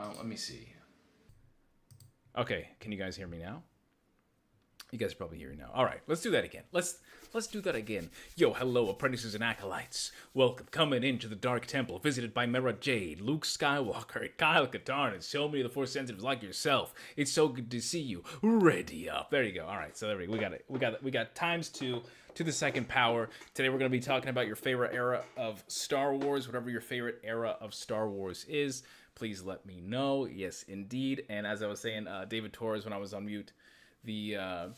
Let me see. Okay, can you guys hear me now? You guys are probably hearing now. All right, let's do that again. Let's do that again. Yo, hello, apprentices and acolytes. Welcome, coming into the Dark Temple, visited by Mara Jade, Luke Skywalker, Kyle Katarn, and so many of the Force sensitives like yourself. It's so good to see you. Ready up. There you go. All right, so there we go. We got times two to the second power. Today we're going to be talking about your favorite era of Star Wars, whatever your favorite era of Star Wars is. Please let me know. Yes, indeed. And as I was saying, David Torres, when I was on mute, it's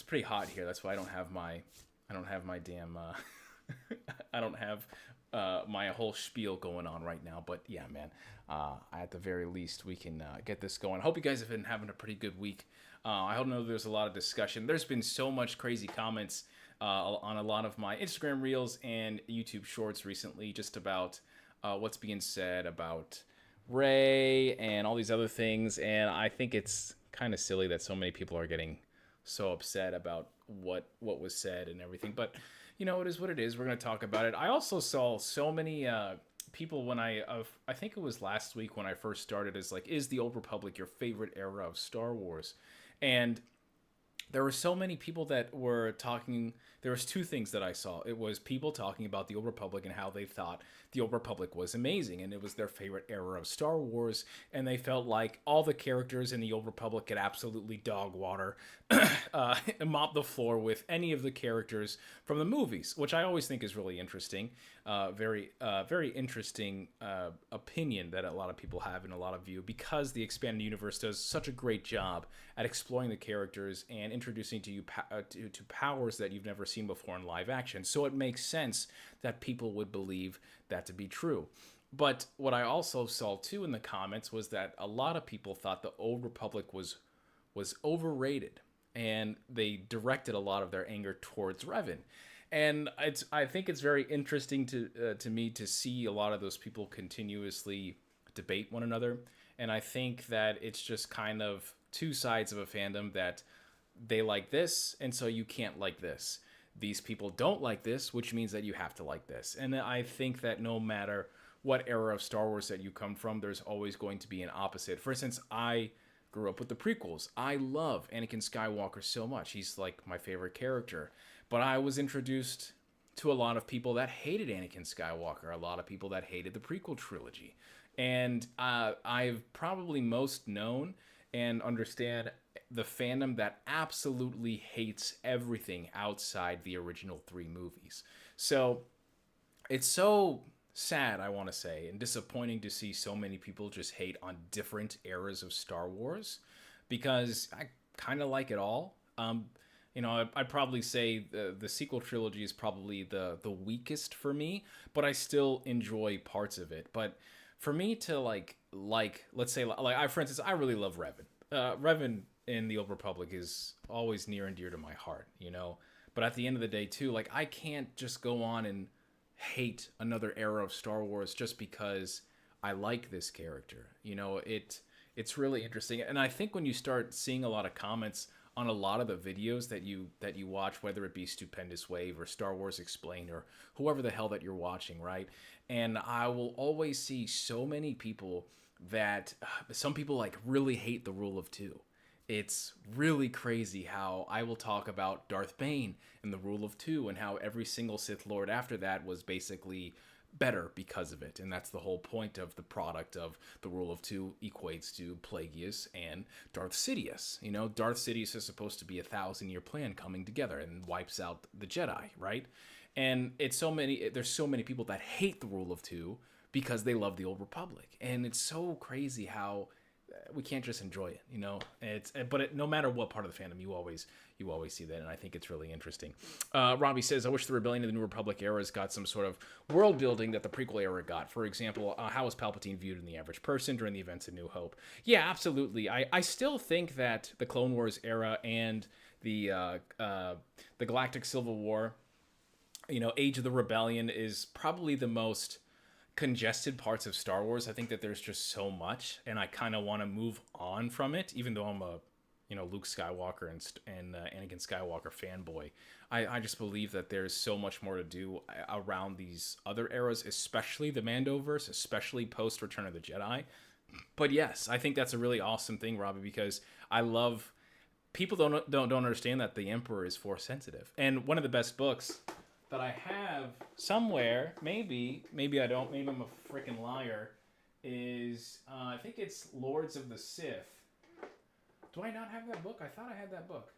pretty hot here. That's why I don't have my damn I don't have my whole spiel going on right now. But yeah, man, at the very least we can get this going. I hope you guys have been having a pretty good week. I know there's a lot of discussion. There's been so much crazy comments on a lot of my Instagram reels and YouTube shorts recently, just about what's being said about Rey and all these other things. And I think it's kind of silly that so many people are getting so upset about what was said and everything. But you know, it is what it is. We're going to talk about it. I also saw so many people when I think it was last week when I first started, is like, is the Old Republic your favorite era of Star Wars? And there were so many people that were talking. There was two things that I saw. It was people talking about the Old Republic and how they thought the Old Republic was amazing and it was their favorite era of Star Wars, and they felt like all the characters in the Old Republic could absolutely dog water and mop the floor with any of the characters from the movies, which I always think is really interesting. Very interesting opinion that a lot of people have and a lot of view, because the expanded universe does such a great job at exploring the characters and introducing to you to powers that you've never seen before in live action. So it makes sense that people would believe that to be true. But what I also saw too in the comments was that a lot of people thought the Old Republic was overrated, and they directed a lot of their anger towards Revan. And I think it's very interesting to me to see a lot of those people continuously debate one another. And I think that it's just kind of two sides of a fandom, that they like this, and so you can't like this. These people don't like this, which means that you have to like this. And I think that no matter what era of Star Wars that you come from, there's always going to be an opposite. For instance, I grew up with the prequels. I love Anakin Skywalker so much. He's like my favorite character. But I was introduced to a lot of people that hated Anakin Skywalker, a lot of people that hated the prequel trilogy. And I've probably most known and understand the fandom that absolutely hates everything outside the original three movies. So it's so sad, I want to say, and disappointing to see so many people just hate on different eras of Star Wars, because I kind of like it all. You know, I'd probably say the sequel trilogy is probably the weakest for me, but I still enjoy parts of it. But for me to like let's say, for instance, I really love Revan. Revan in the Old Republic is always near and dear to my heart, you know. But at the end of the day, too, like, I can't just go on and hate another era of Star Wars just because I like this character. You know, it's really interesting. And I think when you start seeing a lot of comments on a lot of the videos that you watch, whether it be Stupendous Wave or Star Wars Explained or whoever the hell that you're watching, right? And I will always see so many people that some people like really hate the rule of two. It's really crazy how I will talk about Darth Bane and the rule of two, and how every single Sith Lord after that was basically better because of it. And that's the whole point of the product of the rule of two equates to Plagueis and Darth Sidious. You know, Darth Sidious is supposed to be 1,000-year plan coming together and wipes out the Jedi, right? And there's so many people that hate the rule of two because they love the Old Republic. And it's so crazy how we can't just enjoy it, you know. No matter what part of the fandom, you always see that, and I think it's really interesting. Robbie says, I wish the Rebellion of the New Republic eras got some sort of world building that the prequel era got. For example, how was Palpatine viewed in the average person during the events of New Hope? Yeah, absolutely. I still think that the Clone Wars era and the Galactic Civil War, you know, Age of the Rebellion is probably the most congested parts of Star Wars. I think that there's just so much, and I kind of want to move on from it, even though I'm a Luke Skywalker and Anakin Skywalker fanboy. I just believe that there's so much more to do around these other eras, especially the Mandoverse, especially post Return of the Jedi. But yes, I think that's a really awesome thing, Robbie, because I love people don't understand that the Emperor is force sensitive. And one of the best books that I have somewhere, maybe I don't, maybe I'm a freaking liar, is I think it's Lords of the Sith. Do I not have that book? I thought I had that book.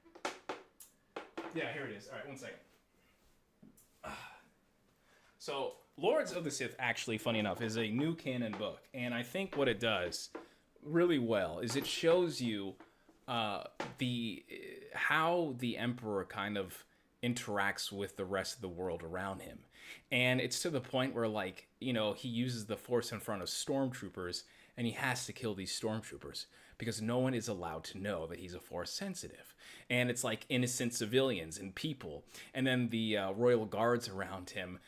Yeah, here it is. All right, one second. So, Lords of the Sith, actually, funny enough, is a new canon book. And I think what it does really well is it shows you how the Emperor kind of interacts with the rest of the world around him. And it's to the point where, like, you know, he uses the Force in front of stormtroopers, and he has to kill these stormtroopers because no one is allowed to know that he's a Force sensitive. And it's like innocent civilians and people. And then the royal guards around him,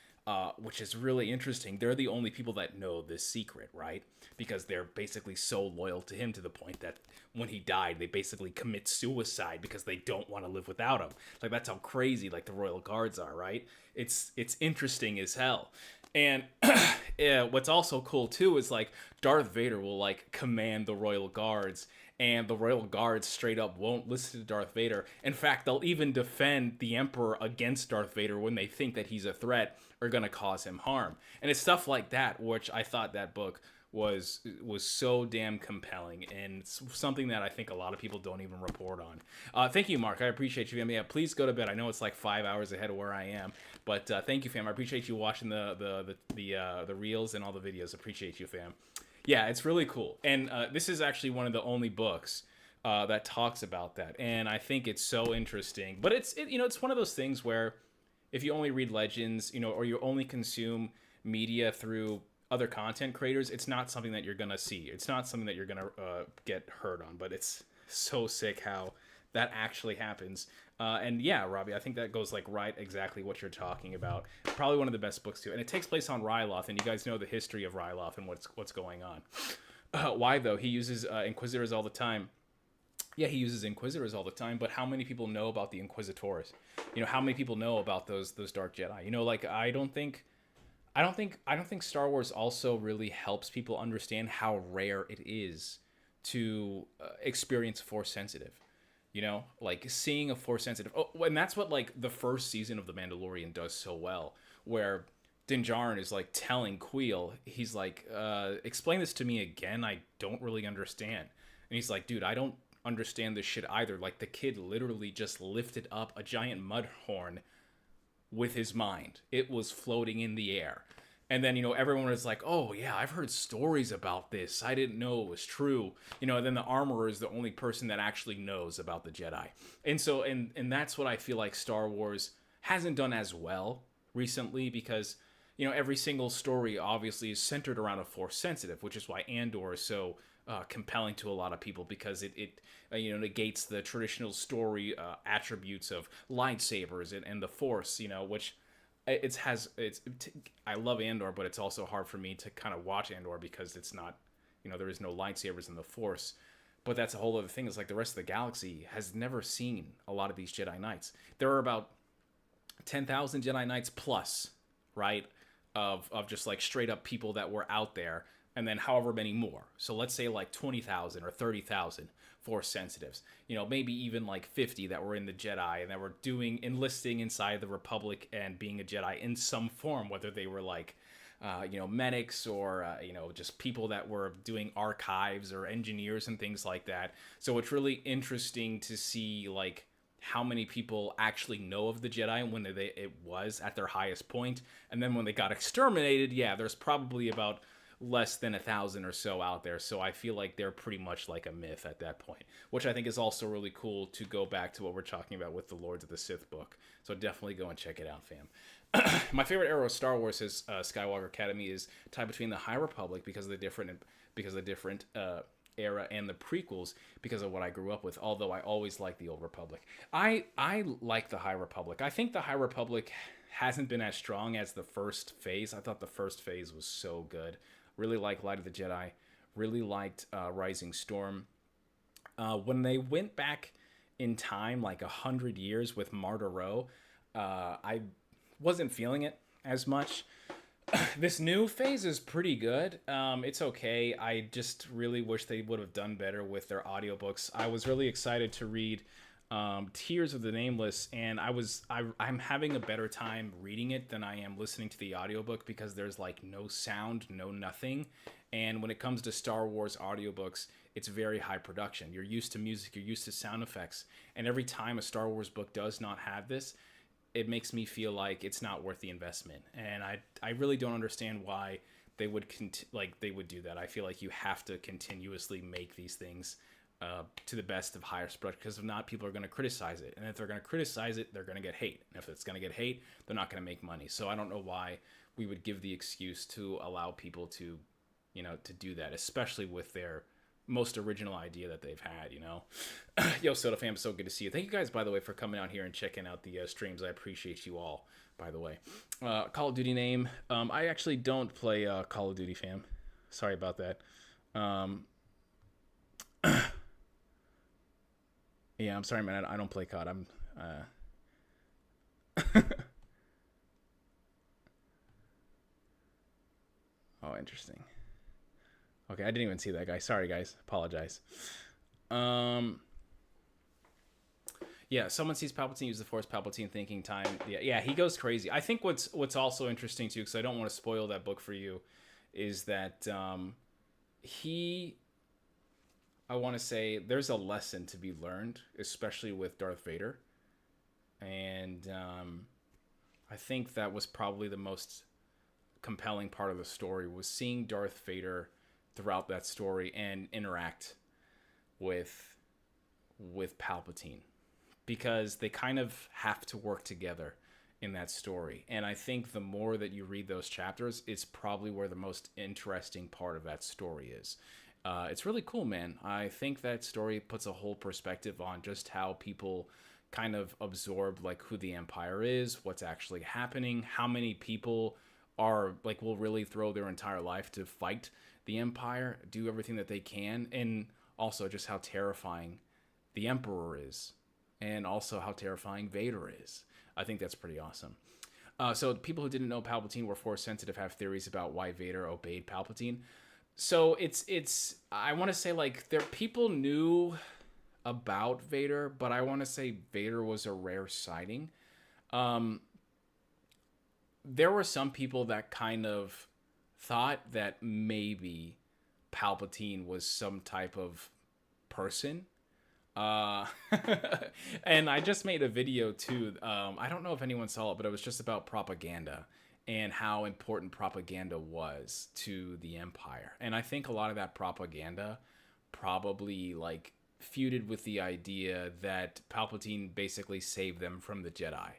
which is really interesting. They're the only people that know this secret, right? Because they're basically so loyal to him to the point that when he died, they basically commit suicide because they don't want to live without him. Like, that's how crazy, like, the royal guards are, right? It's interesting as hell. And yeah, what's also cool too is, like, Darth Vader will, like, command the royal guards, and the royal guards straight up won't listen to Darth Vader. In fact, they'll even defend the Emperor against Darth Vader when they think that he's a threat or gonna cause him harm. And it's stuff like that, which I thought that book was so damn compelling, and it's something that I think a lot of people don't even report on. Thank you, Mark. I appreciate you, fam. Yeah, please go to bed. I know it's like 5 hours ahead of where I am, but thank you, fam. I appreciate you watching the reels and all the videos. Appreciate you, fam. Yeah, it's really cool, and this is actually one of the only books that talks about that, and I think it's so interesting. But it's one of those things where if you only read Legends, or you only consume media through other content creators, it's not something that you're gonna see. It's not something that you're gonna get heard on. But it's so sick how that actually happens. And yeah, Robbie, I think that goes like right exactly what you're talking about. Probably one of the best books too. And it takes place on Ryloth, and you guys know the history of Ryloth and what's going on. Why though? He uses Inquisitors all the time. Yeah, he uses Inquisitors all the time, but how many people know about the Inquisitors? How many people know about those Dark Jedi? Like, I don't think Star Wars also really helps people understand how rare it is to experience Force sensitive. Like seeing a Force sensitive. Oh, and that's what like the first season of The Mandalorian does so well, where Din Djarin is like telling Queel, he's like, explain this to me again. I don't really understand. And he's like, dude, I don't understand this shit either. Like, the kid literally just lifted up a giant mud horn with his mind. It was floating in the air. And then, everyone was like, oh yeah, I've heard stories about this. I didn't know it was true. And then the armorer is the only person that actually knows about the Jedi. And so, and that's what I feel like Star Wars hasn't done as well recently, because, every single story obviously is centered around a Force sensitive, which is why Andor is so compelling to a lot of people, because it negates the traditional story attributes of lightsabers and the Force, which I love Andor, but it's also hard for me to kind of watch Andor because it's not, there is no lightsabers in the Force. But that's a whole other thing. It's like the rest of the galaxy has never seen a lot of these Jedi Knights. There are about 10,000 Jedi Knights plus, right, of just like straight up people that were out there, and then however many more. So let's say like 20,000 or 30,000 Force sensitives. Maybe even like 50 that were in the Jedi and that were enlisting inside the Republic and being a Jedi in some form, whether they were like, medics or, just people that were doing archives or engineers and things like that. So it's really interesting to see like how many people actually know of the Jedi when it was at their highest point. And then when they got exterminated, yeah, there's probably about less than 1,000 or so out there. So I feel like they're pretty much like a myth at that point, which I think is also really cool to go back to what we're talking about with the Lords of the Sith book. So definitely go and check it out, fam. My favorite era of Star Wars is Skywalker Academy is tied between the High Republic because of the different era and the prequels because of what I grew up with. Although I always liked the Old Republic. I like the High Republic. I think the High Republic hasn't been as strong as the first phase. I thought the first phase was so good. Really liked Light of the Jedi. Really liked Rising Storm. When they went back in time, like 100 years with Marta Rowe, I wasn't feeling it as much. This new phase is pretty good. It's okay. I just really wish they would have done better with their audiobooks. I was really excited to read Tears of the Nameless, and I'm having a better time reading it than I am listening to the audiobook because there's like no sound, no nothing. And when it comes to Star Wars audiobooks, it's very high production. You're used to music, you're used to sound effects, and every time a Star Wars book does not have this, it makes me feel like it's not worth the investment. And I really don't understand why they would they would do that. I feel like you have to continuously make these things to the best of highest production, because if not, people are going to criticize it. And if they're going to criticize it, they're going to get hate. And if it's going to get hate, they're not going to make money. So I don't know why we would give the excuse to allow people to, to do that, especially with their most original idea that they've had, Yo, Soda Fam, so good to see you. Thank you guys, by the way, for coming out here and checking out the streams. I appreciate you all, by the way. Call of Duty name. I actually don't play Call of Duty, fam. Sorry about that. Yeah, I'm sorry, man. I don't play COD. I'm Oh, interesting. Okay, I didn't even see that guy. Sorry, guys. Apologize. Yeah, someone sees Palpatine use the Force. Palpatine thinking time. Yeah, he goes crazy. I think what's also interesting too, because I don't want to spoil that book for you, is that I want to say there's a lesson to be learned, especially with Darth Vader, and I think that was probably the most compelling part of the story, was seeing Darth Vader throughout that story and interact with Palpatine, because they kind of have to work together in that story. And I think the more that you read those chapters, it's probably where the most interesting part of that story is. It's really cool, man. I think that story puts a whole perspective on just how people kind of absorb like who the Empire is, what's actually happening, how many people will really throw their entire life to fight the Empire, do everything that they can, and also just how terrifying the Emperor is, and also how terrifying Vader is. I think that's pretty awesome. So people who didn't know Palpatine were Force sensitive have theories about why Vader obeyed Palpatine. So it's I want to say like people knew about Vader, but I want to say Vader was a rare sighting. There were some people that kind of thought that maybe Palpatine was some type of person. And I just made a video too. I don't know if anyone saw it, but it was just about propaganda and how important propaganda was to the Empire. And I think a lot of that propaganda probably like feuded with the idea that Palpatine basically saved them from the Jedi.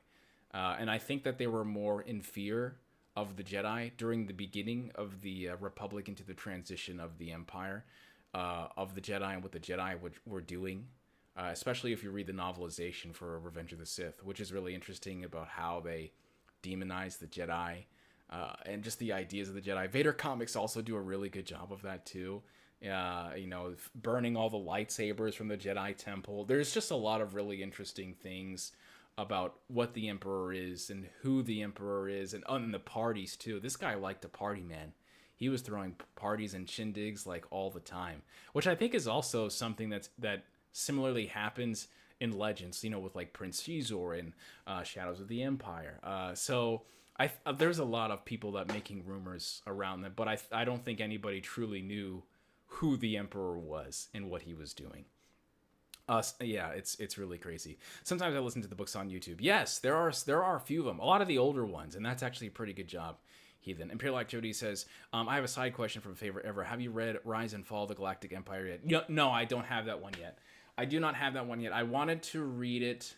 And I think that they were more in fear of the Jedi during the beginning of the Republic into the transition of the Empire, of the Jedi and what the Jedi were doing. Especially if you read the novelization for Revenge of the Sith, which is really interesting about how they demonize the Jedi and just the ideas of the Jedi. Vader comics also do a really good job of that too. Burning all the lightsabers from the Jedi Temple. There's just a lot of really interesting things about what the Emperor is and who the Emperor is, and the parties too. This guy liked to party, man. He was throwing parties and shindigs like all the time, which I think is also something that similarly happens in Legends, with like Prince Caesar and Shadows of the Empire. So there's a lot of people that making rumors around that, but I don't think anybody truly knew who the Emperor was and what he was doing. Yeah, it's really crazy. Sometimes I listen to the books on YouTube. Yes, there are a few of them, a lot of the older ones, and that's actually a pretty good job. Heathen. Imperial Activity says, I have a side question from Favorite Ever. Have you read Rise and Fall of the Galactic Empire yet? No, I don't have that one yet. I do not have that one yet. I wanted to read it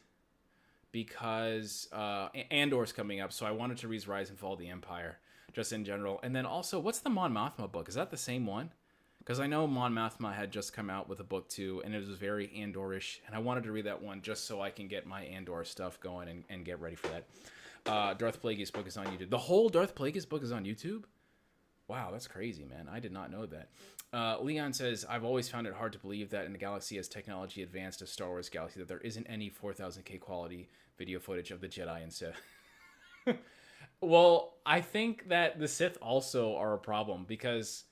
because Andor's coming up, so I wanted to read Rise and Fall of the Empire, just in general. And then also, what's the Mon Mothma book? Is that the same one? Because I know Mon Mothma had just come out with a book too, and it was very Andorish, and I wanted to read that one just so I can get my Andor stuff going and get ready for that. Darth Plagueis book is on YouTube. The whole Darth Plagueis book is on YouTube? Wow, that's crazy, man. I did not know that. Leon says, I've always found it hard to believe that in a galaxy as technology advanced as Star Wars galaxy that there isn't any 4000K quality video footage of the Jedi and Sith. Well, I think that the Sith also are a problem because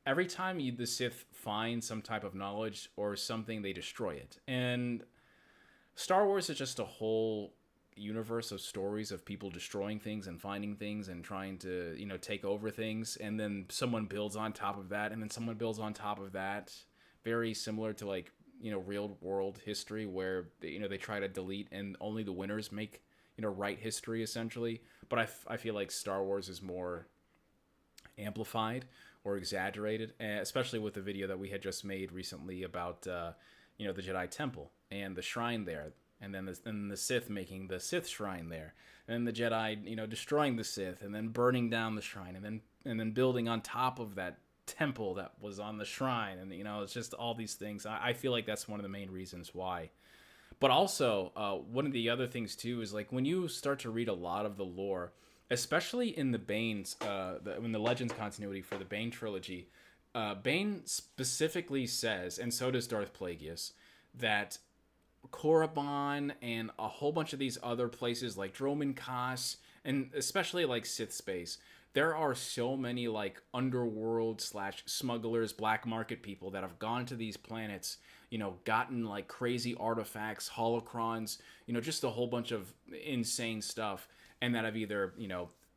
every time the Sith find some type of knowledge or something, they destroy it. And Star Wars is just a whole universe of stories of people destroying things and finding things and trying to, take over things. And then someone builds on top of that, and then someone builds on top of that. Very similar to like, real world history where, they try to delete and only the winners make, write history essentially. But I feel like Star Wars is more amplified or exaggerated, especially with the video that we had just made recently about the Jedi Temple and the shrine there, and then the Sith making the Sith shrine there, and then the Jedi destroying the Sith and then burning down the shrine and then building on top of that temple that was on the shrine, and it's just all these things. I feel like that's one of the main reasons why. But also, one of the other things too is like when you start to read a lot of the lore, especially in the Bane's, in the Legends continuity for the Bane trilogy, Bane specifically says, and so does Darth Plagueis, that Korriban and a whole bunch of these other places like Droman Kaas, and especially like Sith space, there are so many like underworld / smugglers, black market people that have gone to these planets, gotten like crazy artifacts, holocrons, just a whole bunch of insane stuff, and that have either,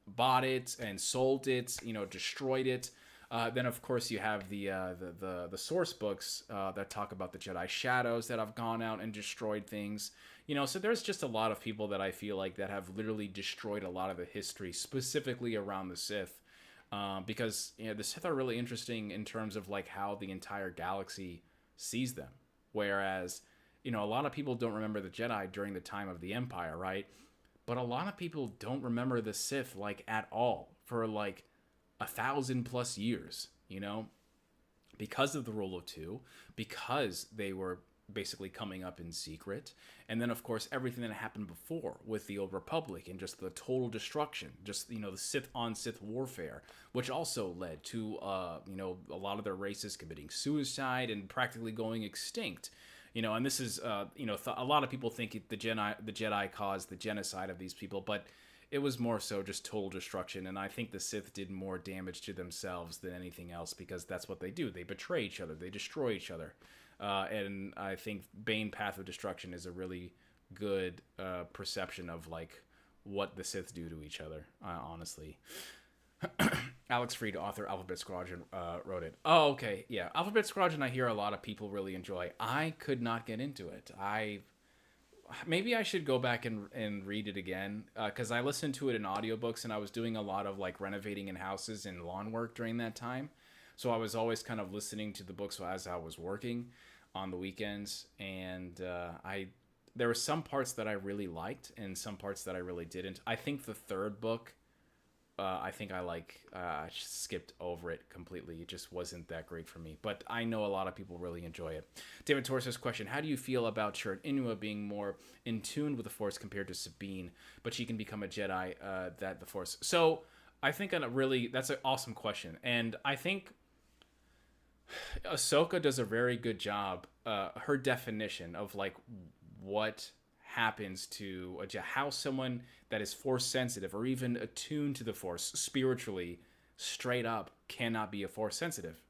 bought it and sold it, destroyed it. Then of course you have the source books that talk about the Jedi shadows that have gone out and destroyed things. So there's just a lot of people that I feel like that have literally destroyed a lot of the history specifically around the Sith, because the Sith are really interesting in terms of like how the entire galaxy sees them. Whereas a lot of people don't remember the Jedi during the time of the Empire, right? But a lot of people don't remember the Sith like at all for like 1,000+ years, because of the rule of two, because they were basically coming up in secret. And then of course everything that happened before with the Old Republic and just the total destruction, just the Sith on Sith warfare, which also led to a lot of their races committing suicide and practically going extinct. And this is a lot of people think the Jedi caused the genocide of these people, but it was more so just total destruction. And I think the Sith did more damage to themselves than anything else, because that's what they do. They betray each other. They destroy each other. And I think Bane Path of Destruction is a really good perception of like what the Sith do to each other, honestly. Alex Freed, author, Alphabet Squadron, wrote it. Oh, okay. Yeah. Alphabet Squadron, I hear a lot of people really enjoy. I could not get into it. Maybe I should go back and read it again, because I listened to it in audiobooks, and I was doing a lot of like renovating in houses and lawn work during that time. So I was always kind of listening to the books as I was working on the weekends, and there were some parts that I really liked and some parts that I really didn't. I think the third book, I skipped over it completely. It just wasn't that great for me. But I know a lot of people really enjoy it. David Torres' question: how do you feel about Chirrut Inua being more in tune with the Force compared to Sabine, but she can become a Jedi that the Force? So I think that's an awesome question. And I think Ahsoka does a very good job. Her definition of like what happens to how someone that is Force sensitive or even attuned to the Force spiritually straight up cannot be a Force sensitive,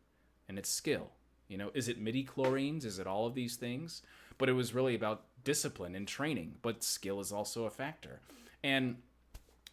and it's skill. Is it midi-chlorines? Is it all of these things? But it was really about discipline and training, but skill is also a factor. And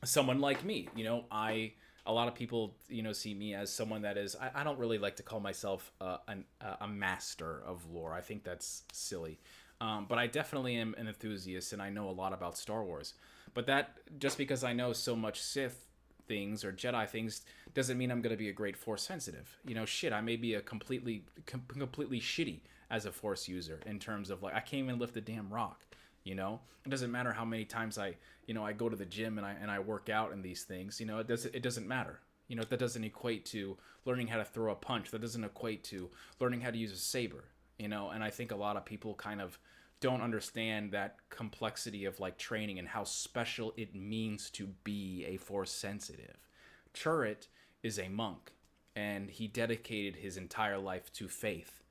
someone like me, a lot of people, see me as someone that is, I don't really like to call myself a master of lore. I think that's silly. But I definitely am an enthusiast, and I know a lot about Star Wars. But that, just because I know so much Sith things or Jedi things, doesn't mean I'm going to be a great Force sensitive. I may be a completely shitty as a Force user in terms of like, I can't even lift a damn rock. It doesn't matter how many times I go to the gym and I work out in these things. It doesn't matter. That doesn't equate to learning how to throw a punch. That doesn't equate to learning how to use a saber. And I think a lot of people kind of don't understand that complexity of like training and how special it means to be a Force sensitive. Chirrut is a monk, and he dedicated his entire life to faith,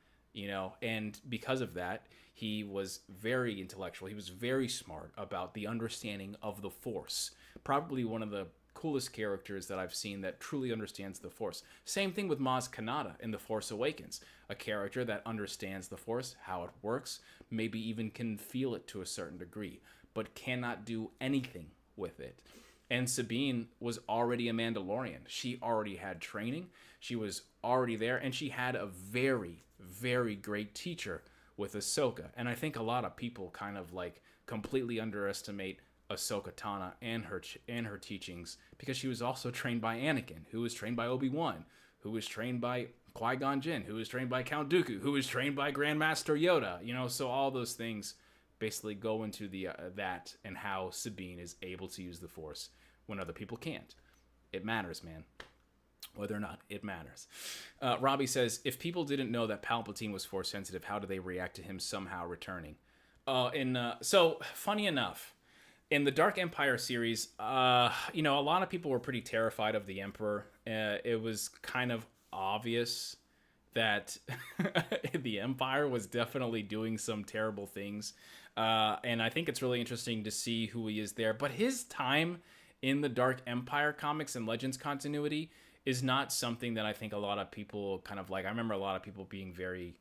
and because of that, he was very intellectual. He was very smart about the understanding of the Force. Probably one of the coolest characters that I've seen that truly understands the Force. Same thing with Maz Kanata in The Force Awakens, a character that understands the Force, how it works, maybe even can feel it to a certain degree, but cannot do anything with it. And Sabine was already a Mandalorian. She already had training. She was already there, and she had a very, very great teacher with Ahsoka. And I think a lot of people kind of like completely underestimate Ahsoka Tano and her teachings, because she was also trained by Anakin, who was trained by Obi-Wan, who was trained by Qui-Gon Jinn, who was trained by Count Dooku, who was trained by Grandmaster Yoda. You know, so all those things basically go into the that and how Sabine is able to use the Force when other people can't. It matters, man. Whether or not it matters. Robbie says, if people didn't know that Palpatine was Force sensitive, how do they react to him somehow returning? So funny enough, in the Dark Empire series, you know, a lot of people were pretty terrified of the Emperor. It was kind of obvious that the Empire was definitely doing some terrible things. And I think it's really interesting to see who he is there. But his time in the Dark Empire comics and Legends continuity is not something that I think a lot of people kind of like. I remember a lot of people being very,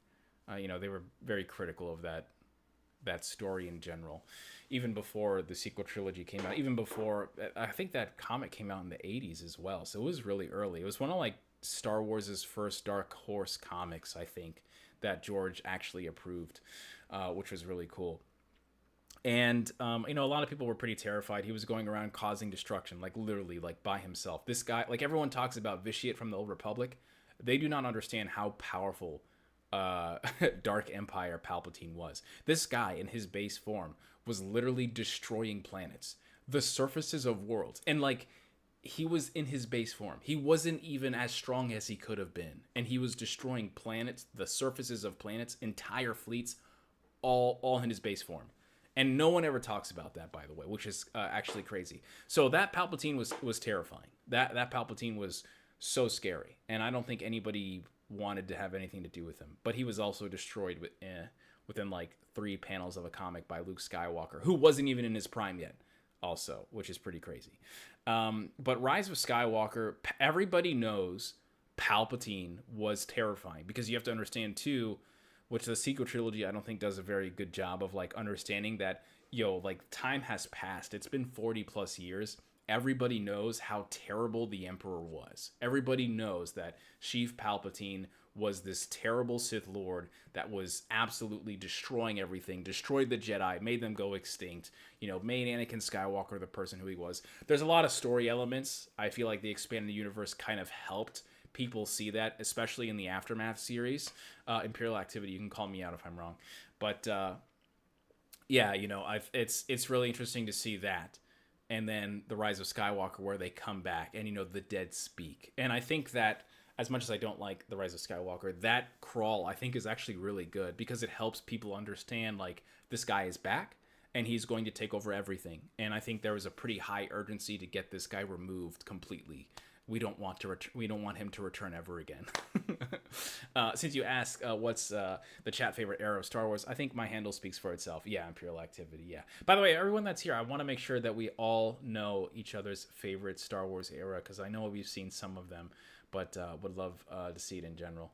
you know, they were very critical of that story in general, even before the sequel trilogy came out, even before, I think that comic came out in the 80s as well. So it was really early. It was one of like Star Wars's first Dark Horse comics, I think, that George actually approved, which was really cool. And, you know, a lot of people were pretty terrified. He was going around causing destruction, like literally, like by himself. This guy, like everyone talks about Vitiate from the Old Republic. They do not understand how powerful Dark Empire Palpatine was. This guy in his base form was literally destroying planets, the surfaces of worlds. And like, he was in his base form. He wasn't even as strong as he could have been. And he was destroying planets, the surfaces of planets, entire fleets, all in his base form. And no one ever talks about that, by the way, which is actually crazy. So that Palpatine was terrifying. That Palpatine was so scary. And I don't think anybody wanted to have anything to do with him. But he was also destroyed within like 3 panels of a comic by Luke Skywalker, who wasn't even in his prime yet, also, which is pretty crazy. But Rise of Skywalker, everybody knows Palpatine was terrifying, because you have to understand too, which the sequel trilogy I don't think does a very good job of like understanding that, like time has passed. It's been 40 plus years. Everybody knows how terrible the Emperor was. Everybody knows that Sheev Palpatine was this terrible Sith Lord that was absolutely destroying everything, destroyed the Jedi, made them go extinct, made Anakin Skywalker the person who he was. There's a lot of story elements. I feel like the expanded universe kind of helped people see that, especially in the Aftermath series. Imperial Activity, you can call me out if I'm wrong. But yeah, it's really interesting to see that. And then the Rise of Skywalker, where they come back and, the dead speak. And I think that, as much as I don't like the Rise of Skywalker, that crawl I think is actually really good, because it helps people understand, like, this guy is back and he's going to take over everything. And I think there was a pretty high urgency to get this guy removed completely. We don't want him to return ever again. Since you asked what's the chat favorite era of Star Wars, I think my handle speaks for itself. Yeah, Imperial Activity, yeah. By the way, everyone that's here, I want to make sure that we all know each other's favorite Star Wars era, because I know we've seen some of them, but would love to see it in general.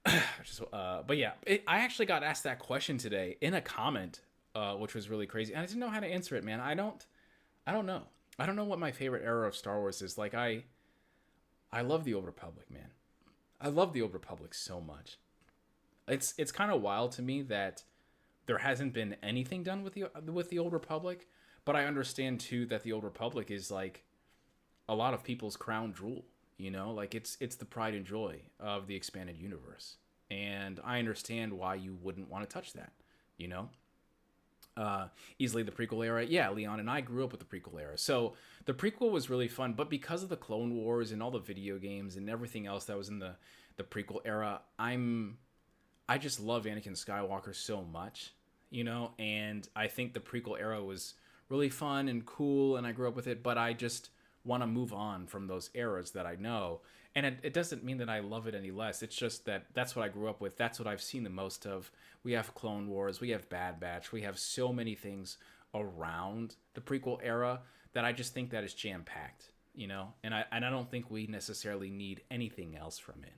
But yeah, I actually got asked that question today in a comment, which was really crazy. And I didn't know how to answer it, man. I don't know. I don't know what my favorite era of Star Wars is. Like, I love the Old Republic, man. I love the Old Republic so much. It's kind of wild to me that there hasn't been anything done with the Old Republic, but I understand too that the Old Republic is like a lot of people's crown jewel. Like it's the pride and joy of the expanded universe, and I understand why you wouldn't want to touch that. Easily the prequel era. Yeah, Leon and I grew up with the prequel era. So the prequel was really fun, but because of the Clone Wars and all the video games and everything else that was in the prequel era, I just love Anakin Skywalker so much, and I think the prequel era was really fun and cool, and I grew up with it, but I just want to move on from those eras that I know. And it doesn't mean that I love it any less. It's just that that's what I grew up with. That's what I've seen the most of. We have Clone Wars. We have Bad Batch. We have so many things around the prequel era that I just think that is jam-packed. And I don't think we necessarily need anything else from it,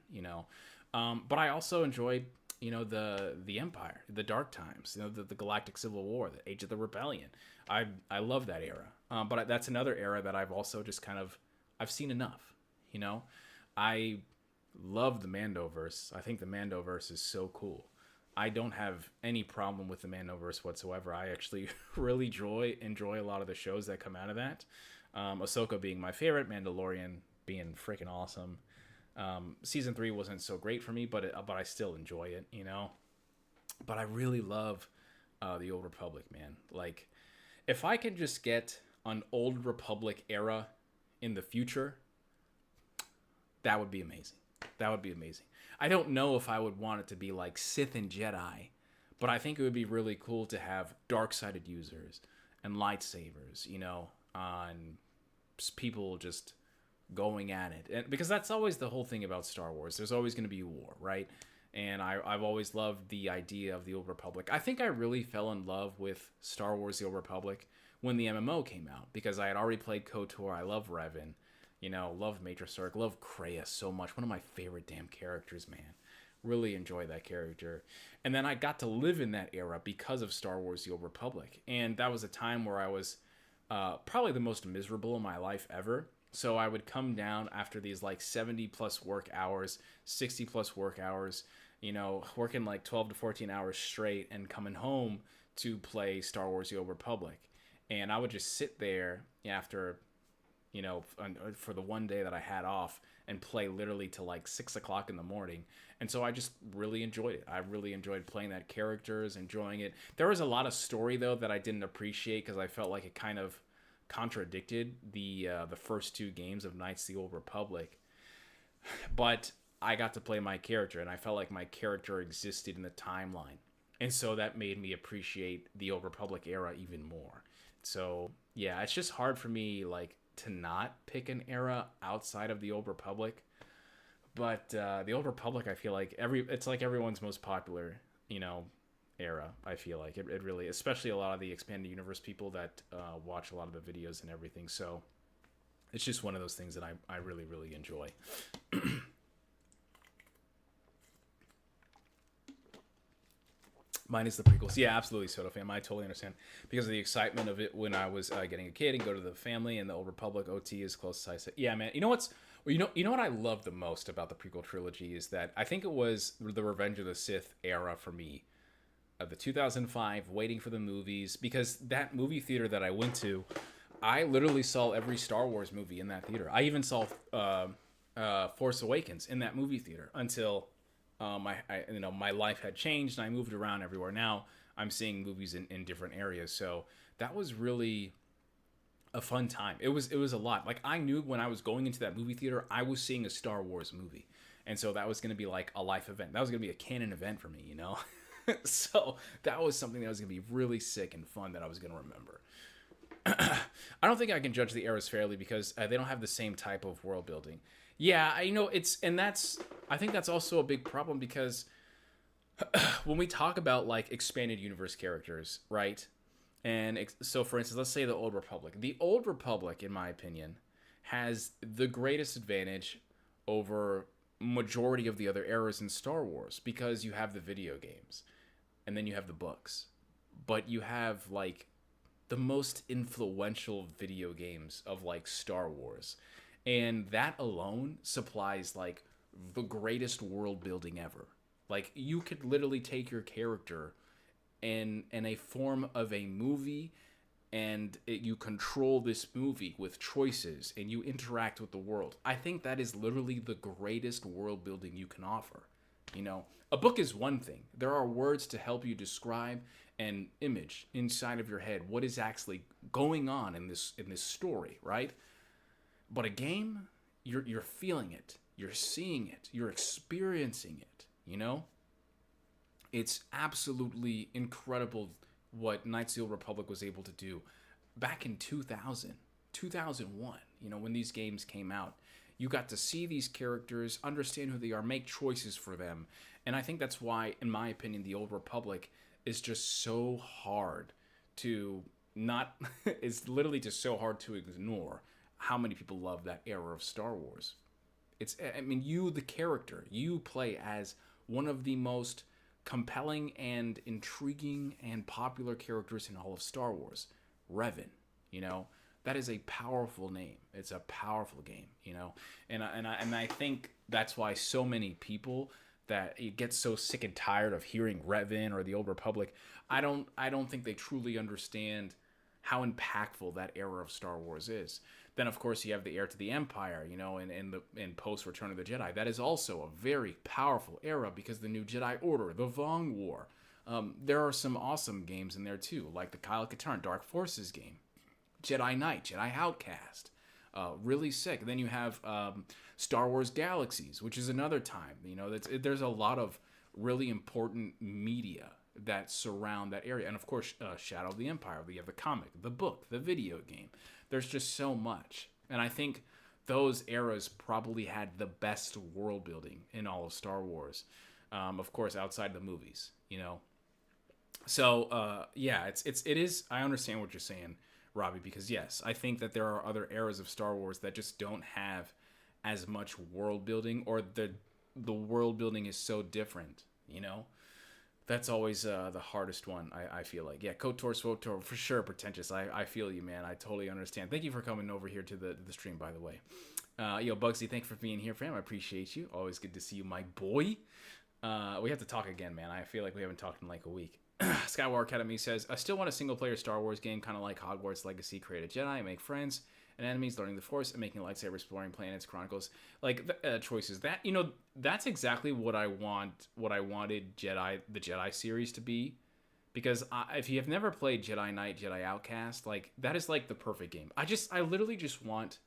But I also enjoyed, the Empire, the Dark Times, the Galactic Civil War, the Age of the Rebellion. I love that era. But that's another era that I've also just I've seen enough, I love the Mandoverse. I think the Mandoverse is so cool. I don't have any problem with the Mandoverse whatsoever. I actually really enjoy a lot of the shows that come out of that. Ahsoka being my favorite, Mandalorian being freaking awesome. Season 3 wasn't so great for me, but I still enjoy it, But I really love the Old Republic, man. Like, if I can just get an Old Republic era in the future, that would be amazing. That would be amazing. I don't know if I would want it to be like Sith and Jedi, but I think it would be really cool to have dark-sided users and lightsabers, on people just going at it. And because that's always the whole thing about Star Wars. There's always going to be war, right? And I've always loved the idea of the Old Republic. I think I really fell in love with Star Wars The Old Republic when the MMO came out, because I had already played KOTOR. I love Revan. Love Major Cirque, love Kreia so much. One of my favorite damn characters, man. Really enjoy that character. And then I got to live in that era because of Star Wars The Old Republic. And that was a time where I was probably the most miserable in my life ever. So I would come down after these like 70 plus work hours, 60 plus work hours, working like 12 to 14 hours straight and coming home to play Star Wars The Old Republic. And I would just sit there after, for the one day that I had off and play literally till like 6 o'clock in the morning. And so I just really enjoyed it. I really enjoyed playing that characters, enjoying it. There was a lot of story though that I didn't appreciate because I felt like it kind of contradicted the first 2 games of Knights of the Old Republic. But I got to play my character and I felt like my character existed in the timeline. And so that made me appreciate the Old Republic era even more. So yeah, it's just hard for me to not pick an era outside of the Old Republic. But the Old Republic, I feel like it's like everyone's most popular, era. I feel like it really, especially a lot of the expanded universe people that watch a lot of the videos and everything. So it's just one of those things that I really, really enjoy. Mine is the prequels. Yeah, absolutely, Soda Fam. I totally understand. Because of the excitement of it when I was getting a kid and go to the family, and the Old Republic OT is close as I said. Yeah, man. You know what I love the most about the prequel trilogy is that I think it was the Revenge of the Sith era for me. The 2005, waiting for the movies. Because that movie theater that I went to, I literally saw every Star Wars movie in that theater. I even saw Force Awakens in that movie theater until... my life had changed and I moved around everywhere. Now I'm seeing movies in different areas. So that was really a fun time. It was a lot. Like, I knew when I was going into that movie theater, I was seeing a Star Wars movie. And so that was going to be like a life event. That was going to be a canon event for me, So that was something that was going to be really sick and fun that I was going to remember. I don't think I can judge the eras fairly because they don't have the same type of world building. Yeah, I think that's also a big problem because when we talk about like expanded universe characters, right? And so for instance, let's say the Old Republic. The Old Republic, in my opinion, has the greatest advantage over majority of the other eras in Star Wars because you have the video games and then you have the books. But you have like the most influential video games of like Star Wars. And that alone supplies like the greatest world building ever. Like, you could literally take your character in a form of a movie and you control this movie with choices and you interact with the world. I think that is literally the greatest world building you can offer. A book is one thing. There are words to help you describe an image inside of your head. What is actually going on in this story, right? But a game, you're feeling it, you're seeing it, you're experiencing it, It's absolutely incredible what Knights of the Old Republic was able to do back in 2001, when these games came out. You got to see these characters, understand who they are, make choices for them. And I think that's why, in my opinion, the Old Republic is just so hard to not, it's literally just so hard to ignore. how many people love that era of Star Wars. I mean, you, the character, you play as one of the most compelling and intriguing and popular characters in all of Star Wars. Revan, you know, that is a powerful name. It's a powerful game, you know, and I think that's why so many people that it gets so sick and tired of hearing Revan or the Old Republic. I don't think they truly understand how impactful that era of Star Wars is. Then, of course, you have the heir to the Empire, you know, in post Return of the Jedi. That is also a very powerful era because the New Jedi Order, the Vong War. There are some awesome games in there too, like the Kyle Katarn Dark Forces game, Jedi Knight, Jedi Outcast. Really sick. Then you have Star Wars Galaxies, which is another time. You know, there's a lot of really important media that surround that area. And of course, Shadow of the Empire. We have the comic, the book, the video game. There's just so much. And I think those eras probably had the best world building in all of Star Wars. Of course, outside the movies, you know. So, yeah, it is, I understand what you're saying, Robbie, because yes, I think that there are other eras of Star Wars that just don't have as much world building, or the world building is so different, you know. That's always the hardest one, I feel like. Yeah, KOTOR, SWOTOR, for sure, pretentious. I feel you, man. I totally understand. Thank you for coming over here to the stream, by the way. Yo, Bugsy, thanks for being here, fam. I appreciate you. Always good to see you, my boy. We have to talk again, man. I feel like we haven't talked in like a week. Skywalker Academy says, I still want a single-player Star Wars game, kind of like Hogwarts Legacy. Create a Jedi, make friends and enemies, learning the Force, and making lightsaber, exploring planets, chronicles, like choices. That, you know, that's exactly what I want. What I wanted the Jedi series to be, because if you have never played Jedi Knight, Jedi Outcast, like that is like the perfect game. I literally just want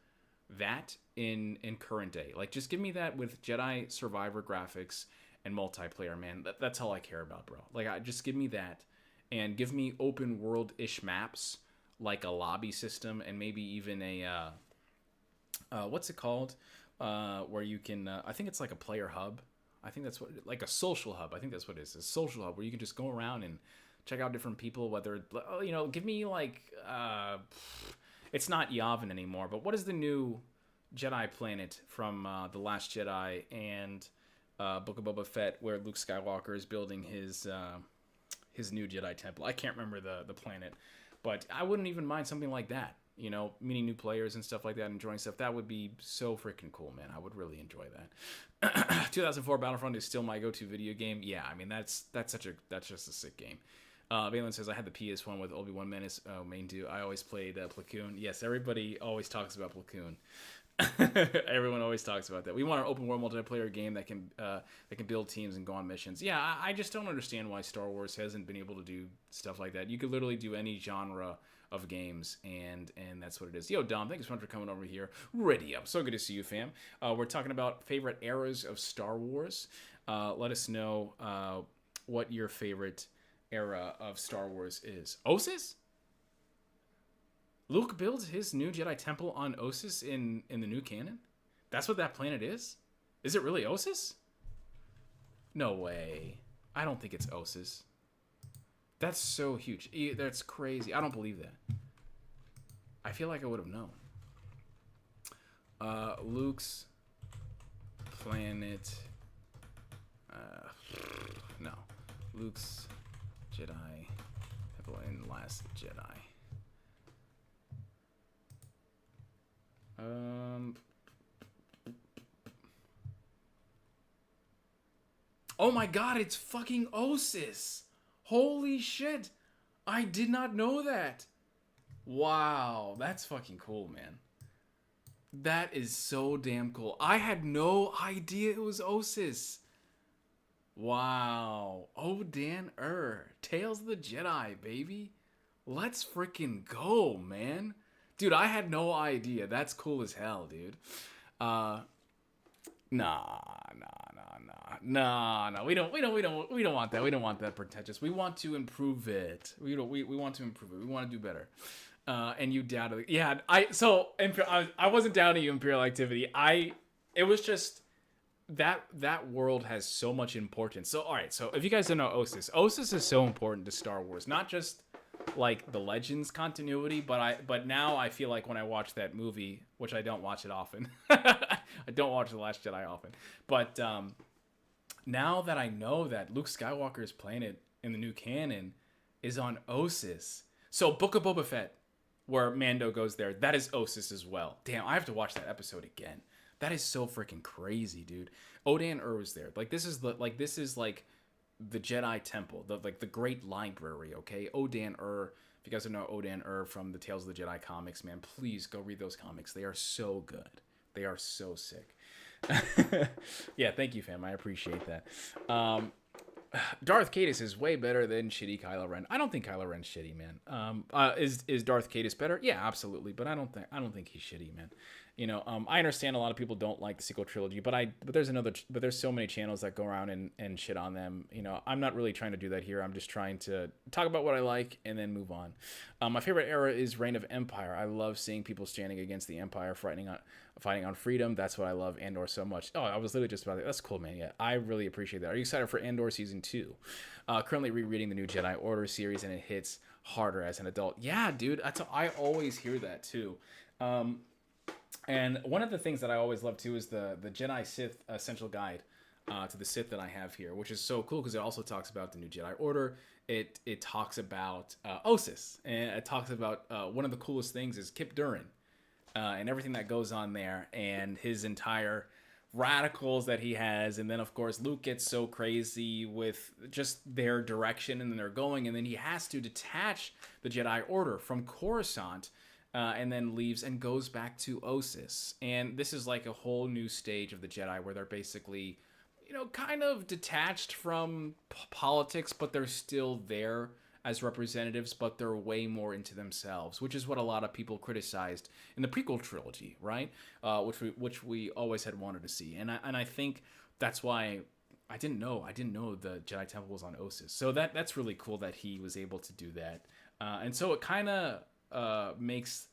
that in current day. Like, just give me that with Jedi Survivor graphics and multiplayer, man. That's all I care about, bro. Like, just give me that, and give me open world-ish maps, like a lobby system, and maybe even a what's it called, where you can I think it's like a player hub. I think that's what, like a social hub. I think that's what it is, a social hub where you can just go around and check out different people, whether, you know, give me like it's not Yavin anymore, but what is the new Jedi planet from The Last Jedi and Book of Boba Fett, where Luke Skywalker is building his new Jedi temple? I can't remember the planet, but I wouldn't even mind something like that. You know, meeting new players and stuff like that, enjoying stuff. That would be so freaking cool, man. I would really enjoy that. 2004 Battlefront is still my go-to video game. Yeah, I mean, that's just a sick game. Valen says, I had the PS1 with Obi-Wan Menace main do. I always played Platoon. Yes, everybody always talks about Platoon. Everyone always talks about that. We want an open world multiplayer game that can build teams and go on missions. Yeah, I just don't understand why Star Wars hasn't been able to do stuff like that. You could literally do any genre of games, and that's what it is. Yo, Dom, thank you so much for coming over here. Ready up. So good to see you, fam. We're talking about favorite eras of Star Wars. Let us know what your favorite era of Star Wars is. Ossus? Luke builds his new Jedi temple on Ossus in the new canon? That's what that planet is? Is it really Ossus? No way. I don't think it's Ossus. That's so huge. That's crazy. I don't believe that. I feel like I would have known. Luke's planet. No. Luke's Jedi temple in Last Jedi. Oh my god, it's fucking Ossus. Holy shit. I did not know that. Wow, that's fucking cool, man. That is so damn cool. I had no idea it was Ossus. Wow. Odan Tales of the Jedi, baby. Let's freaking go, man. Dude, I had no idea. That's cool as hell, dude. Nah. We don't want that. We don't want that pretentious. We want to improve it. We want to improve it. We want to do better. And you doubted it. Yeah, I wasn't doubting you, Imperial Activity. It was just that world has so much importance. So all right, so if you guys don't know Ossus is so important to Star Wars, not just like the Legends continuity, but now I feel like when I watch that movie, which I don't watch it often, I don't watch The Last Jedi often, but now that I know that Luke Skywalker's planet in the new canon is on Ossus, so Book of Boba Fett, where Mando goes there, that is Ossus as well. Damn, I have to watch that episode again. That is so freaking crazy, dude. Odan was there. Like this is like the Jedi Temple, the Great Library. Okay, Odan. If you guys don't know Odan from the Tales of the Jedi comics, man, please go read those comics. They are so good. They are so sick. Yeah, thank you, fam. I appreciate that. Darth Caedus is way better than shitty Kylo Ren. I don't think Kylo Ren's shitty, man. Is Darth Caedus better? Yeah, absolutely. But I don't think he's shitty, man. You know, I understand a lot of people don't like the sequel trilogy, but there's so many channels that go around and shit on them. You know, I'm not really trying to do that here. I'm just trying to talk about what I like and then move on. My favorite era is Reign of Empire. I love seeing people standing against the Empire, fighting on freedom. That's what I love Andor so much. Oh, I was literally just about to. That's cool, man. Yeah, I really appreciate that. Are you excited for Andor season 2? Currently rereading the new Jedi Order series, and it hits harder as an adult. Yeah, dude. I always hear that too. And one of the things that I always love too is the Jedi Sith Essential Guide to the Sith that I have here, which is so cool because it also talks about the new Jedi Order. It talks about Ossus, and it talks about one of the coolest things is Kip Durin and everything that goes on there, and his entire radicals that he has. And then of course Luke gets so crazy with just their direction and then they're going, and then he has to detach the Jedi Order from Coruscant. And then leaves and goes back to Ossus. And this is like a whole new stage of the Jedi where they're basically, you know, kind of detached from politics, but they're still there as representatives, but they're way more into themselves, which is what a lot of people criticized in the prequel trilogy, right? Which we always had wanted to see. And I think that's why I didn't know the Jedi Temple was on Ossus. So that's really cool that he was able to do that. And so it kind of makes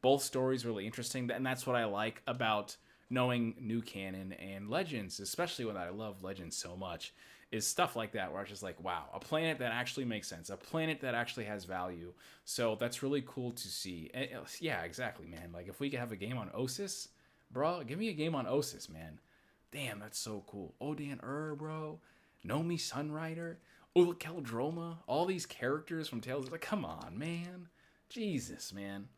both stories really interesting, and that's what I like about knowing new canon and Legends, especially when I love Legends so much, is stuff like that where I was just like, wow, a planet that actually makes sense, a planet that actually has value. So that's really cool to see. And, yeah, exactly, man. Like if we could have a game on Ossus, bro, give me a game on Ossus, man. Damn, that's so cool. Odan, bro, Nomi Sunrider, Ula Keldroma, all these characters from Tales. Like, come on, man. Jesus, man.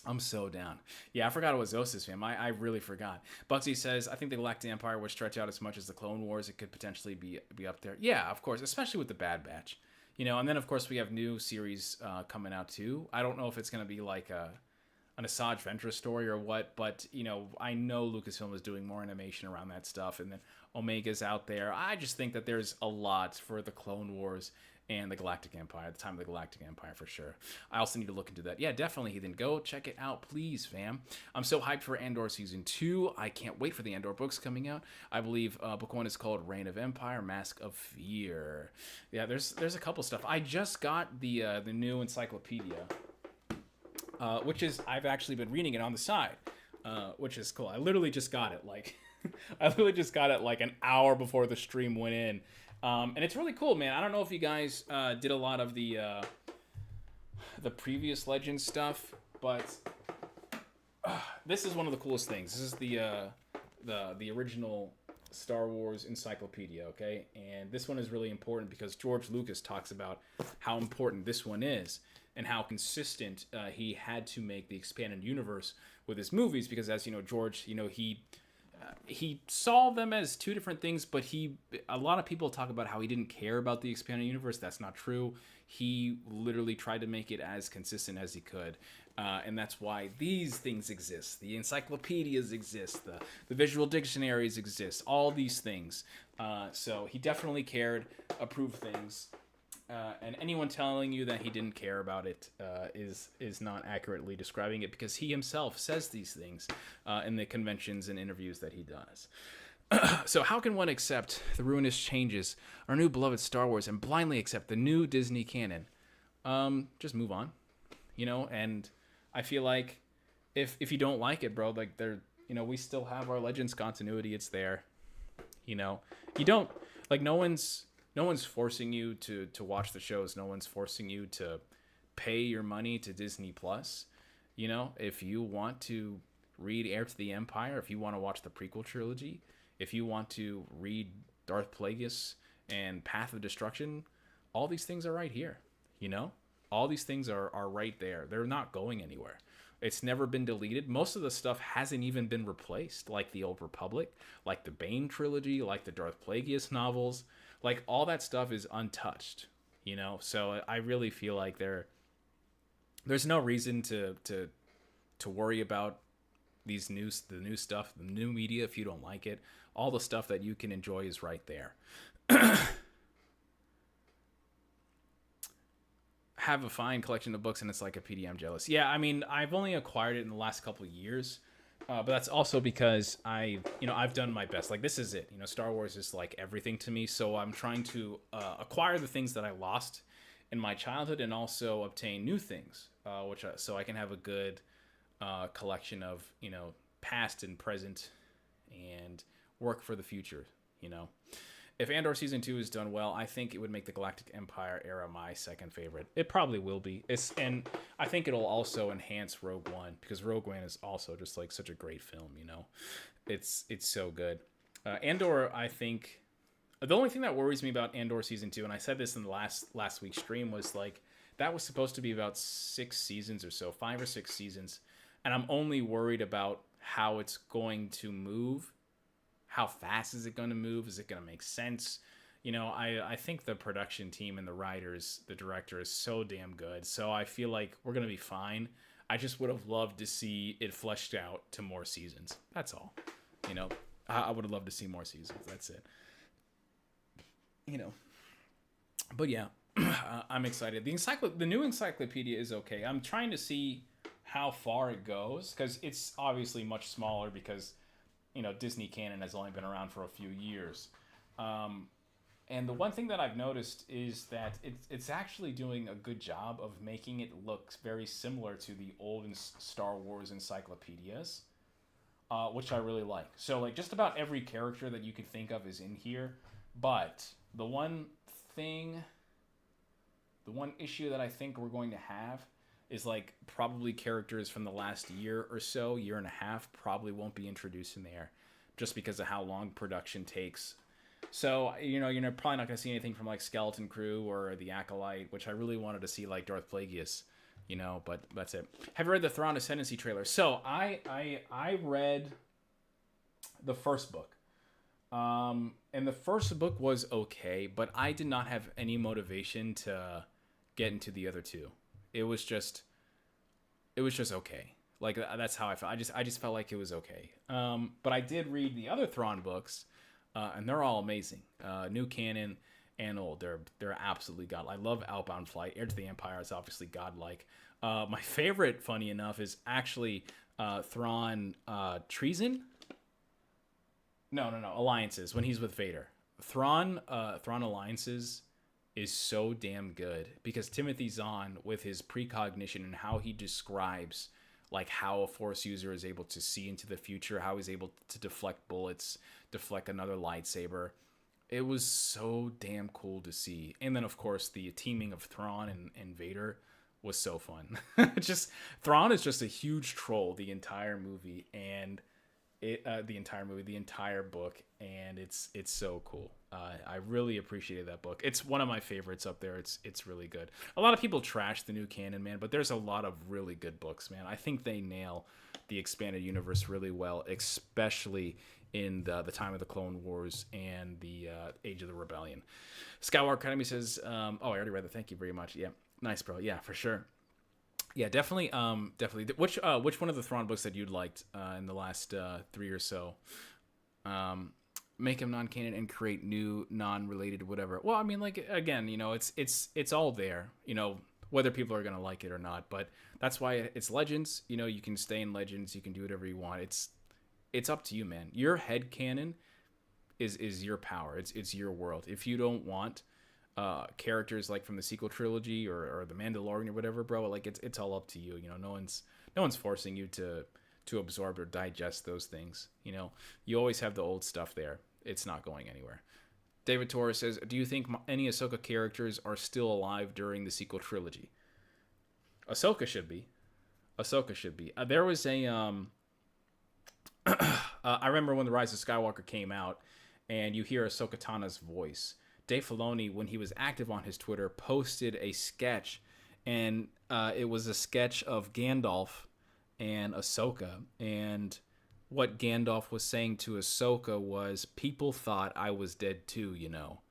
I'm so down. Yeah, I forgot it was Ossus, fam. I really forgot. Bugsy says, I think the Galactic Empire would stretch out as much as the Clone Wars. It could potentially be up there. Yeah, of course, especially with the Bad Batch. You know, and then, of course, we have new series coming out, too. I don't know if it's going to be like an Asajj Ventress story or what, but, you know, I know Lucasfilm is doing more animation around that stuff, and then Omega's out there. I just think that there's a lot for the Clone Wars and the Galactic Empire, the time of the Galactic Empire for sure. I also need to look into that. Yeah, definitely, Heathen. Go check it out, please, fam. I'm so hyped for Andor Season 2. I can't wait for the Andor books coming out. I believe book 1 is called Reign of Empire, Mask of Fear. Yeah, there's a couple stuff. I just got the new encyclopedia, which is, I've actually been reading it on the side, which is cool. I literally just got it, like, an hour before the stream went in. And it's really cool, man. I don't know if you guys did a lot of the previous Legends stuff, but this is one of the coolest things. This is the original Star Wars encyclopedia, okay? And this one is really important because George Lucas talks about how important this one is and how consistent he had to make the expanded universe with his movies because, as you know, George, you know, he saw them as two different things, but a lot of people talk about how he didn't care about the expanded universe. That's not true. He literally tried to make it as consistent as he could. And that's why these things exist. The encyclopedias exist. The visual dictionaries exist. All these things. So he definitely cared, approved things. And anyone telling you that he didn't care about it is not accurately describing it because he himself says these things in the conventions and interviews that he does. So how can one accept the ruinous changes, our new beloved Star Wars, and blindly accept the new Disney canon? Just move on, you know. And I feel like if you don't like it, bro, like we still have our Legends continuity. It's there, you know. You don't like no one's forcing you to watch the shows. No one's forcing you to pay your money to Disney Plus, you know, if you want to read Heir to the Empire, if you want to watch the prequel trilogy, if you want to read Darth Plagueis and Path of Destruction, all these things are right here, you know? All these things are right there. They're not going anywhere. It's never been deleted. Most of the stuff hasn't even been replaced, like the Old Republic, like the Bane trilogy, like the Darth Plagueis novels. Like, all that stuff is untouched, you know? So I really feel like there's no reason to worry about the new stuff, the new media. If you don't like it, all the stuff that you can enjoy is right there. Have a fine collection of books and encyclopedia. I'm jealous. Yeah, I mean, I've only acquired it in the last couple of years, but that's also because I've done my best. Like, this is it. You know, Star Wars is like everything to me, so I'm trying to acquire the things that I lost in my childhood and also obtain new things, so I can have a good collection of, you know, past and present and work for the future, you know. If Andor Season 2 is done well, I think it would make the Galactic Empire era my second favorite. It probably will be. And I think it'll also enhance Rogue One, because Rogue One is also just like such a great film, you know. It's so good. Andor, I think... The only thing that worries me about Andor Season 2, and I said this in the last week's stream, was like, that was supposed to be about 6 seasons or so, 5 or 6 seasons. And I'm only worried about how it's going to move. How fast is it going to move? Is it going to make sense? You know, I think the production team and the writers, the director is so damn good. So I feel like we're going to be fine. I just would have loved to see it fleshed out to more seasons. That's all. You know, I would have loved to see more seasons. That's it. You know, but yeah, I'm excited. The new encyclopedia is okay. I'm trying to see how far it goes, because it's obviously much smaller because, you know, Disney canon has only been around for a few years. And the one thing that I've noticed is that it's actually doing a good job of making it look very similar to the old Star Wars encyclopedias, which I really like. So, like, just about every character that you could think of is in here. But the one issue that I think we're going to have is, like, probably characters from the last year or so, year and a half, probably won't be introduced in there just because of how long production takes. So, you know, you're probably not going to see anything from, like, Skeleton Crew or the Acolyte, which I really wanted to see, like, Darth Plagueis, you know, but that's it. Have you read the Thrawn Ascendancy trailer? So, I read the first book. And the first book was okay, but I did not have any motivation to get into the other two. It was just okay. Like, that's how I felt. I just felt like it was okay. But I did read the other Thrawn books, and they're all amazing. New canon and old. They're absolutely god. I love Outbound Flight. Heir to the Empire is obviously godlike. My favorite, funny enough, is actually Thrawn Treason. No, Alliances, when he's with Vader. Thrawn Alliances is so damn good because Timothy Zahn, with his precognition and how he describes, like, how a Force user is able to see into the future, how he's able to deflect bullets, deflect another lightsaber. It was so damn cool to see. And then, of course, the teaming of Thrawn and Vader was so fun. Thrawn is just a huge troll the entire movie, and the entire book, and it's so cool. I really appreciated that book. It's one of my favorites up there. It's really good. A lot of people trash the new canon, man, but there's a lot of really good books, man. I think they nail the expanded universe really well, especially in the time of the Clone Wars and the Age of the Rebellion. Skywalker Academy says, I already read that. Thank you very much. Yeah, nice, bro. Yeah, for sure. Yeah, definitely. Which one of the Thrawn books that you'd liked in the last 3 or so? Make him non-canon and create new non-related whatever. Well, I mean, like, again, you know, it's all there, you know, whether people are gonna like it or not. But that's why it's Legends. You know, you can stay in Legends. You can do whatever you want. It's up to you, man. Your head canon is your power. It's your world. If you don't want characters like from the sequel trilogy or the Mandalorian or whatever, bro, like, it's all up to you. You know, no one's forcing you to absorb or digest those things. You know, you always have the old stuff there. It's not going anywhere. David Torres says, do you think any Ahsoka characters are still alive during the sequel trilogy? Ahsoka should be. Ahsoka should be. There was a I remember when The Rise of Skywalker came out, and you hear Ahsoka Tano's voice. Dave Filoni, when he was active on his Twitter, posted a sketch, and it was a sketch of Gandalf and Ahsoka, and what Gandalf was saying to Ahsoka was, "People thought I was dead too, you know."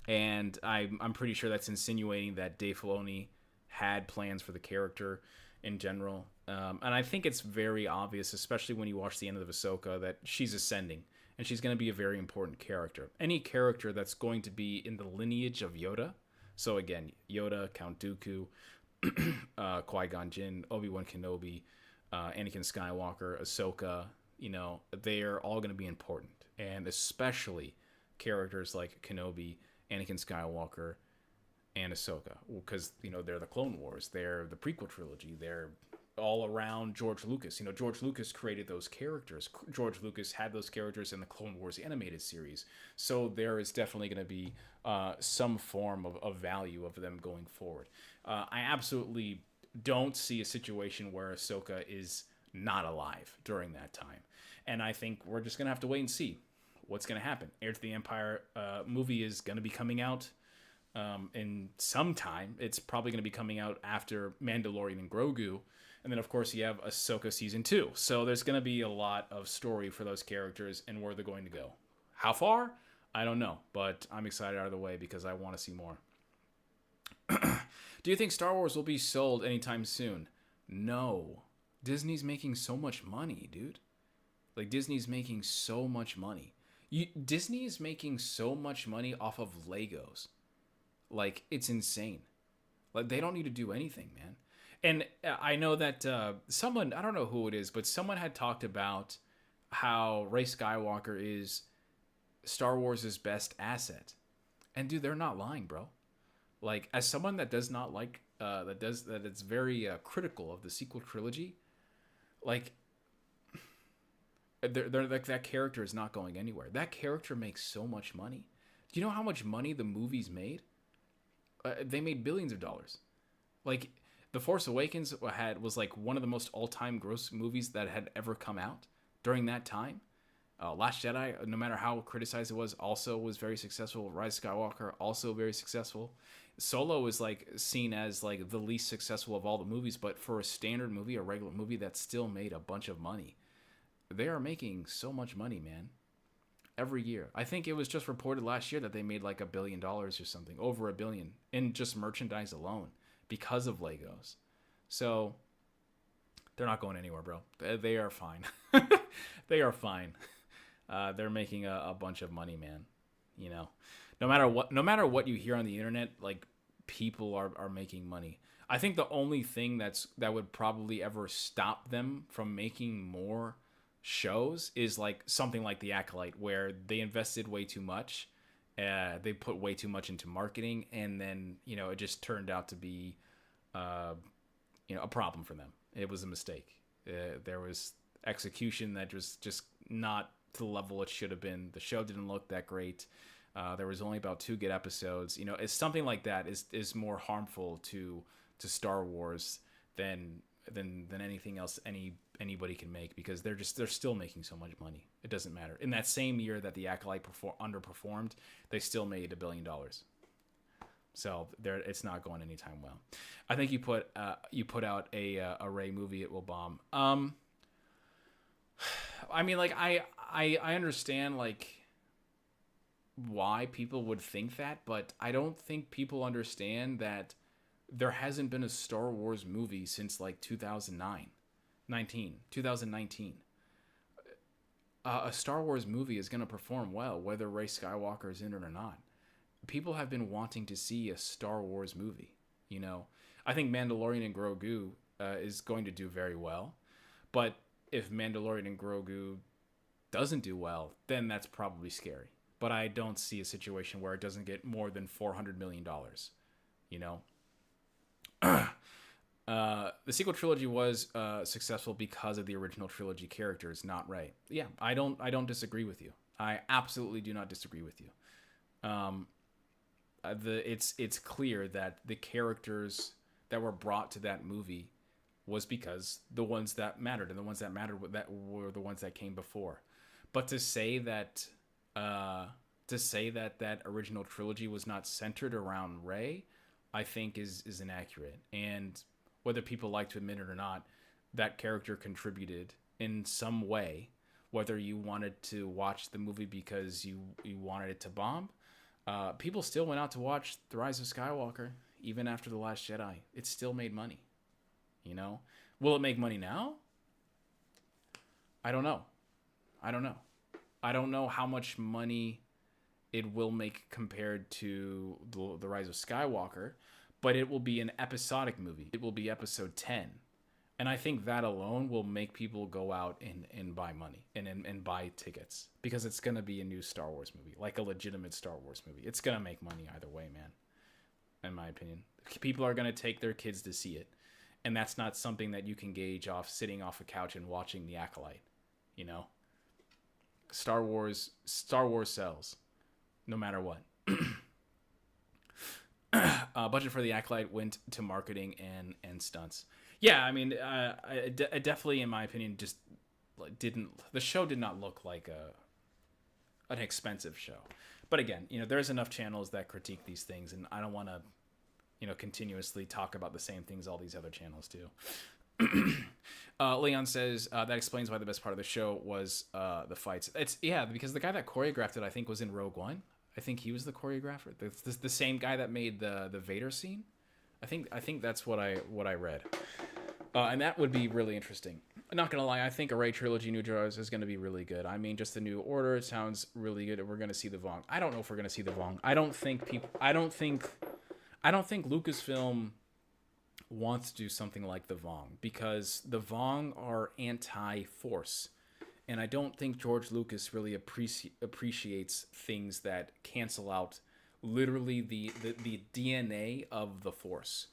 And I'm pretty sure that's insinuating that Dave Filoni had plans for the character in general. And I think it's very obvious, especially when you watch the end of Ahsoka, that she's ascending and she's going to be a very important character. Any character that's going to be in the lineage of Yoda. So again, Yoda, Count Dooku, Qui-Gon Jinn, Obi-Wan Kenobi, Anakin Skywalker, Ahsoka, you know, they're all going to be important. And especially characters like Kenobi, Anakin Skywalker, and Ahsoka, because, you know, they're the Clone Wars, they're the prequel trilogy, they're all around George Lucas. You know, George Lucas created those characters. George Lucas had those characters in the Clone Wars animated series. So there is definitely going to be some form of value of them going forward. I absolutely don't see a situation where Ahsoka is not alive during that time. And I think we're just going to have to wait and see what's going to happen. Heir to the Empire movie is going to be coming out in some time. It's probably going to be coming out after Mandalorian and Grogu. And then, of course, you have Ahsoka Season 2. So there's going to be a lot of story for those characters and where they're going to go. How far? I don't know. But I'm excited out of the way because I want to see more. Do you think Star Wars will be sold anytime soon? No. Disney's making so much money, dude. Like, Disney's making so much money. Disney is making so much money off of Legos. Like, it's insane. Like, they don't need to do anything, man. And I know that someone, I don't know who it is, but someone had talked about how Rey Skywalker is Star Wars' best asset. And dude, they're not lying, bro. Like, as someone that does not like, that it's very critical of the sequel trilogy, like, they're like, that character is not going anywhere. That character makes so much money. Do you know how much money the movies made? They made billions of dollars. Like, The Force Awakens was like one of the most all-time gross movies that had ever come out during that time. Last Jedi, no matter how criticized it was, also was very successful. Rise of Skywalker, also very successful. Solo is like seen as like the least successful of all the movies, but for a standard movie, a regular movie, that still made a bunch of money. They are making so much money, man. Every year. I think it was just reported last year that they made like $1 billion or something, over $1 billion in just merchandise alone because of Legos. So they're not going anywhere, bro. They are fine. They are fine. They're making a bunch of money, man. You know, no matter what you hear on the internet, like, people are making money. I think the only thing that would probably ever stop them from making more shows is like something like The Acolyte, where they invested way too much. They put way too much into marketing, and then, you know, it just turned out to be a problem for them. It was a mistake. There was execution that was just not to the level it should have been. The show didn't look that great. There was only about 2 good episodes. You know, it's something like that is more harmful to Star Wars than anything else anybody can make, because they're still making so much money. It doesn't matter. In that same year that The Acolyte underperformed, they still made $1 billion. So it's not going anytime well. I think you put out a Rey movie, it will bomb. I mean, like, I understand, like, why people would think that, but I don't think people understand that there hasn't been a Star Wars movie since like 2019. A Star Wars movie is going to perform well, whether Rey Skywalker is in it or not. People have been wanting to see a Star Wars movie. You know, I think Mandalorian and Grogu is going to do very well, but if Mandalorian and Grogu doesn't do well, then that's probably scary. But I don't see a situation where it doesn't get more than $400 million. You know, the sequel trilogy was successful because of the original trilogy characters, not Rey. Yeah, I don't disagree with you. I absolutely do not disagree with you. It's clear that the characters that were brought to that movie was because the ones that mattered, and the ones that mattered were the ones that came before. But to say that that original trilogy was not centered around Rey, I think is inaccurate. And whether people like to admit it or not, that character contributed in some way. Whether you wanted to watch the movie because you wanted it to bomb, people still went out to watch The Rise of Skywalker even after The Last Jedi. It still made money. You know, will it make money now? I don't know. I don't know how much money it will make compared to the Rise of Skywalker, but it will be an episodic movie. It will be episode 10. And I think that alone will make people go out and buy money and buy tickets, because it's going to be a new Star Wars movie, like a legitimate Star Wars movie. It's going to make money either way, man, in my opinion. People are going to take their kids to see it. And that's not something that you can gauge off sitting off a couch and watching The Acolyte. You know? Star Wars sells, no matter what. Budget for The Acolyte went to marketing and stunts. Yeah, I mean, I definitely, in my opinion, just didn't. The show did not look like an expensive show. But again, you know, there's enough channels that critique these things, and I don't want to, you know, continuously talk about the same things all these other channels do. Leon says that explains why the best part of the show was the fights. It's because the guy that choreographed it, I think, was in Rogue One. I think he was the choreographer. The same guy that made the Vader scene. I think that's what I read, and that would be really interesting. I'm not gonna lie, I think a Rey trilogy New Heroes is gonna be really good. I mean, just the New Order sounds really good. We're gonna see the Vong. I don't know if we're gonna see the Vong. I don't think Lucasfilm wants to do something like the Vong, because the Vong are anti-Force, and I don't think George Lucas really appreciates things that cancel out literally the DNA of the Force.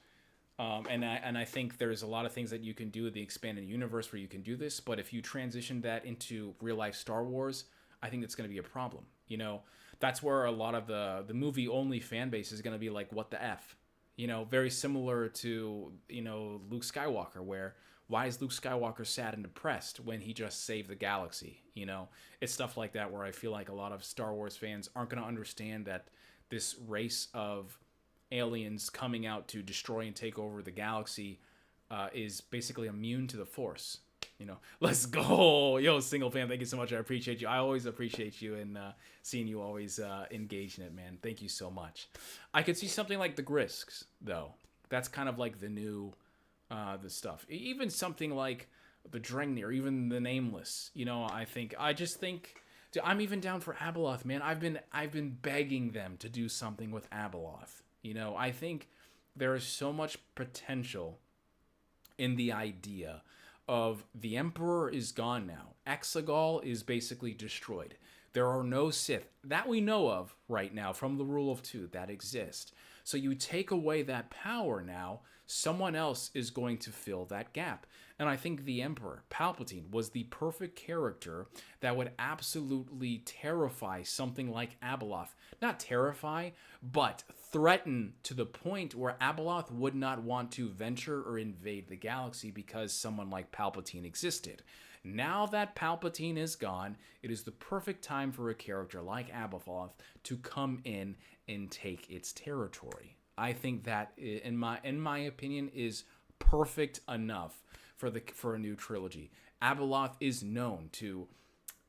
And I think there's a lot of things that you can do with the expanded universe where you can do this, but if you transition that into real life Star Wars, I think that's going to be a problem. You know, that's where a lot of the movie only fan base is going to be like, what the F? You know, very similar to, you know, Luke Skywalker, where why is Luke Skywalker sad and depressed when he just saved the galaxy? You know, it's stuff like that where I feel like a lot of Star Wars fans aren't going to understand that this race of aliens coming out to destroy and take over the galaxy is basically immune to the Force. You know, let's go. Yo, Single Fan, thank you so much. I appreciate you. I always appreciate you, and seeing you always engaged in it, man. Thank you so much. I could see something like the Grisks, though. That's kind of like the new the stuff. Even something like the Drengnir, even the Nameless. You know, I just think I'm even down for Abeloth, man. I've been begging them to do something with Abeloth. You know, I think there is so much potential in the idea of the Emperor is gone now. Exegol is basically destroyed. There are no Sith that we know of right now from the Rule of Two that exist. So you take away that power now, someone else is going to fill that gap. And I think the Emperor, Palpatine, was the perfect character that would absolutely terrify something like Abeloth. Not terrify, but threaten to the point where Abeloth would not want to venture or invade the galaxy because someone like Palpatine existed. Now that Palpatine is gone, it is the perfect time for a character like Abeloth to come in and take its territory. I think that, in my opinion, is perfect enough for a new trilogy. Abeloth is known to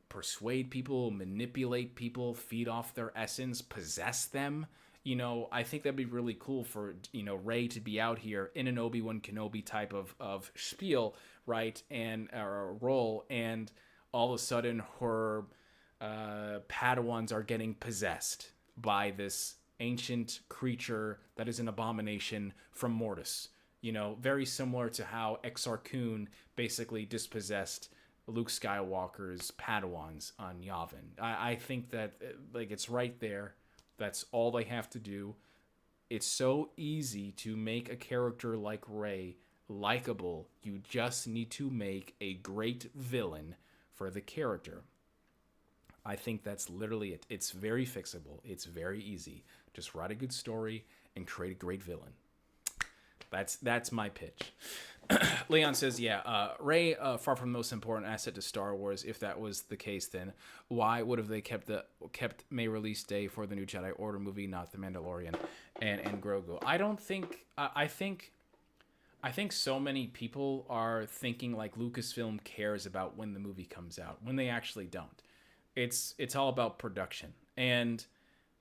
persuade people, manipulate people, feed off their essence, possess them. You know, I think that'd be really cool for, you know, Rey to be out here in an Obi-Wan Kenobi type of spiel, right, and or role, and all of a sudden her Padawans are getting possessed by this ancient creature that is an abomination from Mortis. You know, very similar to how Exar Kun basically dispossessed Luke Skywalker's Padawans on Yavin. I think that, like, it's right there. That's all they have to do. It's so easy to make a character like Rey likable. You just need to make a great villain for the character. I think that's literally it. It's very fixable. It's very easy. Just write a good story and create a great villain. That's my pitch. Leon says, yeah, Rey, far from the most important asset to Star Wars. If that was the case, then why would have they kept May release day for the new Jedi Order movie, not the Mandalorian and Grogu? I think so many people are thinking like Lucasfilm cares about when the movie comes out, when they actually don't. It's all about production. And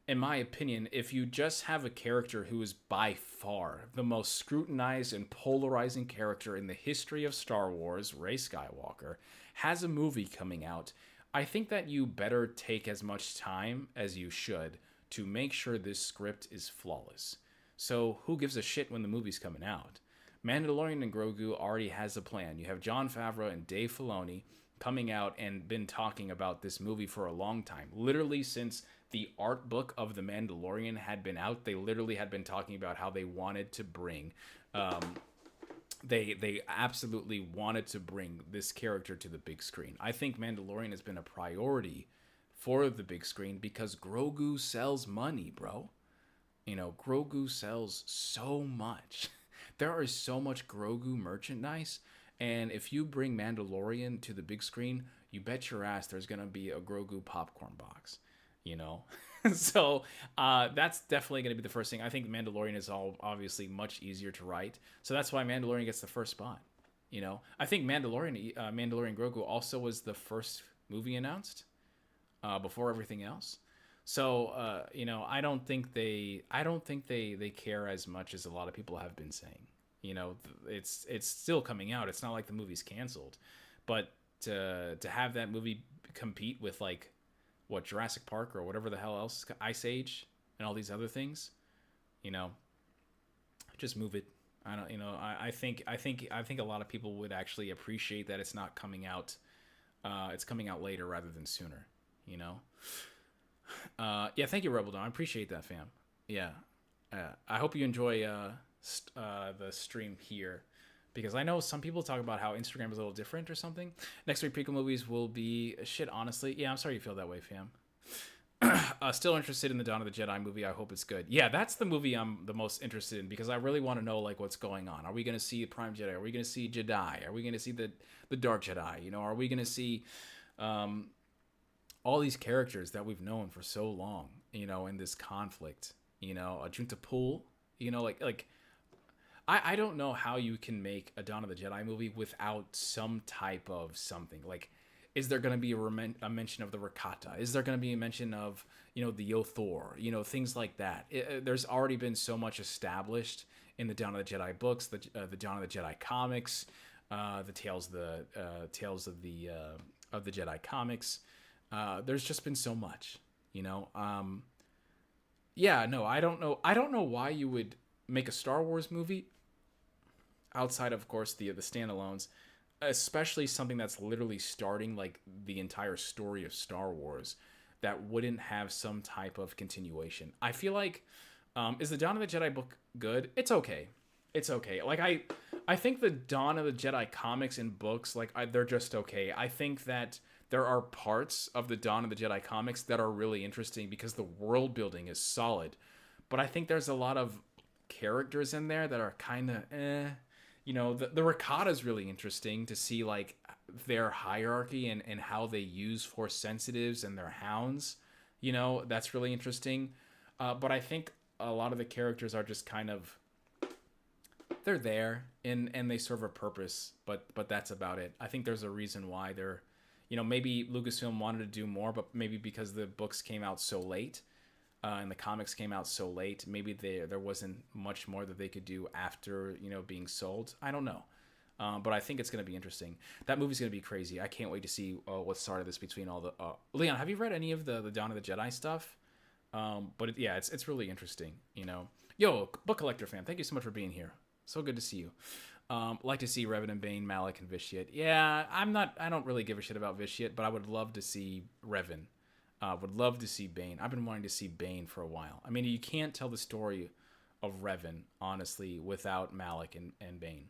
in my opinion, if you just have a character who is by far the most scrutinized and polarizing character in the history of Star Wars, Rey Skywalker, has a movie coming out, I think that you better take as much time as you should to make sure this script is flawless. So who gives a shit when the movie's coming out? Mandalorian and Grogu already has a plan. You have Jon Favreau and Dave Filoni coming out and been talking about this movie for a long time. Literally since the art book of The Mandalorian had been out, they literally had been talking about how they wanted to bring, they absolutely wanted to bring this character to the big screen. I think Mandalorian has been a priority for the big screen because Grogu sells money, bro. You know, Grogu sells so much. There is so much Grogu merchandise, and if you bring Mandalorian to the big screen, you bet your ass there's gonna be a Grogu popcorn box. You know, so that's definitely going to be the first thing. I think Mandalorian is obviously much easier to write, so that's why Mandalorian gets the first spot. You know, I think Mandalorian Grogu also was the first movie announced before everything else. So you know, I don't think they care as much as a lot of people have been saying. You know, it's still coming out. It's not like the movie's canceled, but to have that movie compete with like what Jurassic Park or whatever the hell else, Ice Age and all these other things, you know, just move it. I don't, you know, I think a lot of people would actually appreciate that it's not coming out. It's coming out later rather than sooner, you know? Yeah. Thank you, Rebel Dawn. I appreciate that, fam. Yeah. I hope you enjoy, the stream here, because I know some people talk about how Instagram is a little different or something. Next week, prequel movies will be shit, honestly. Yeah, I'm sorry you feel that way, fam. Still interested in the Dawn of the Jedi movie. I hope it's good. Yeah, that's the movie I'm the most interested in, because I really want to know like what's going on. Are we going to see Prime Jedi? Are we going to see Jedi? Are we going to see the Dark Jedi? You know, are we going to see all these characters that we've known for so long, you know, in this conflict, you know, a Junta Pool, you know, like I don't know how you can make a Dawn of the Jedi movie without some type of something. Like, is there going to be a mention of the Rakata? Is there going to be a mention of, you know, the Yothor? You know, things like that. There's already been so much established in the Dawn of the Jedi books, the Dawn of the Jedi comics, the Tales of the Jedi comics. There's just been so much, you know. Yeah, no, I don't know why you would make a Star Wars movie outside of course the standalones, especially something that's literally starting like the entire story of Star Wars, that wouldn't have some type of continuation. I feel like is the Dawn of the Jedi book good? It's okay. Like I think the Dawn of the Jedi comics and books, like they're just okay. I think that there are parts of the Dawn of the Jedi comics that are really interesting because the world building is solid, but I think there's a lot of characters in there that are kind of you know, the Rakata is really interesting to see like their hierarchy and how they use force sensitives and their hounds, you know, that's really interesting. But I think a lot of the characters are just kind of, they're there and they serve a purpose, but that's about it. I think there's a reason why they're, you know, maybe Lucasfilm wanted to do more, but maybe because the books came out so late, and the comics came out so late, maybe there wasn't much more that they could do after, you know, being sold. I don't know. But I think it's going to be interesting. That movie's going to be crazy. I can't wait to see what started this between all the... Leon, have you read any of the Dawn of the Jedi stuff? But yeah, it's really interesting, you know. Yo, Book Collector fan, thank you so much for being here. So good to see you. Like to see Revan and Bane, Malik and Vitiate. Yeah, I don't really give a shit about Vitiate, but I would love to see Revan. Would love to see Bane. I've been wanting to see Bane for a while. I mean, you can't tell the story of Revan, honestly, without Malik and Bane.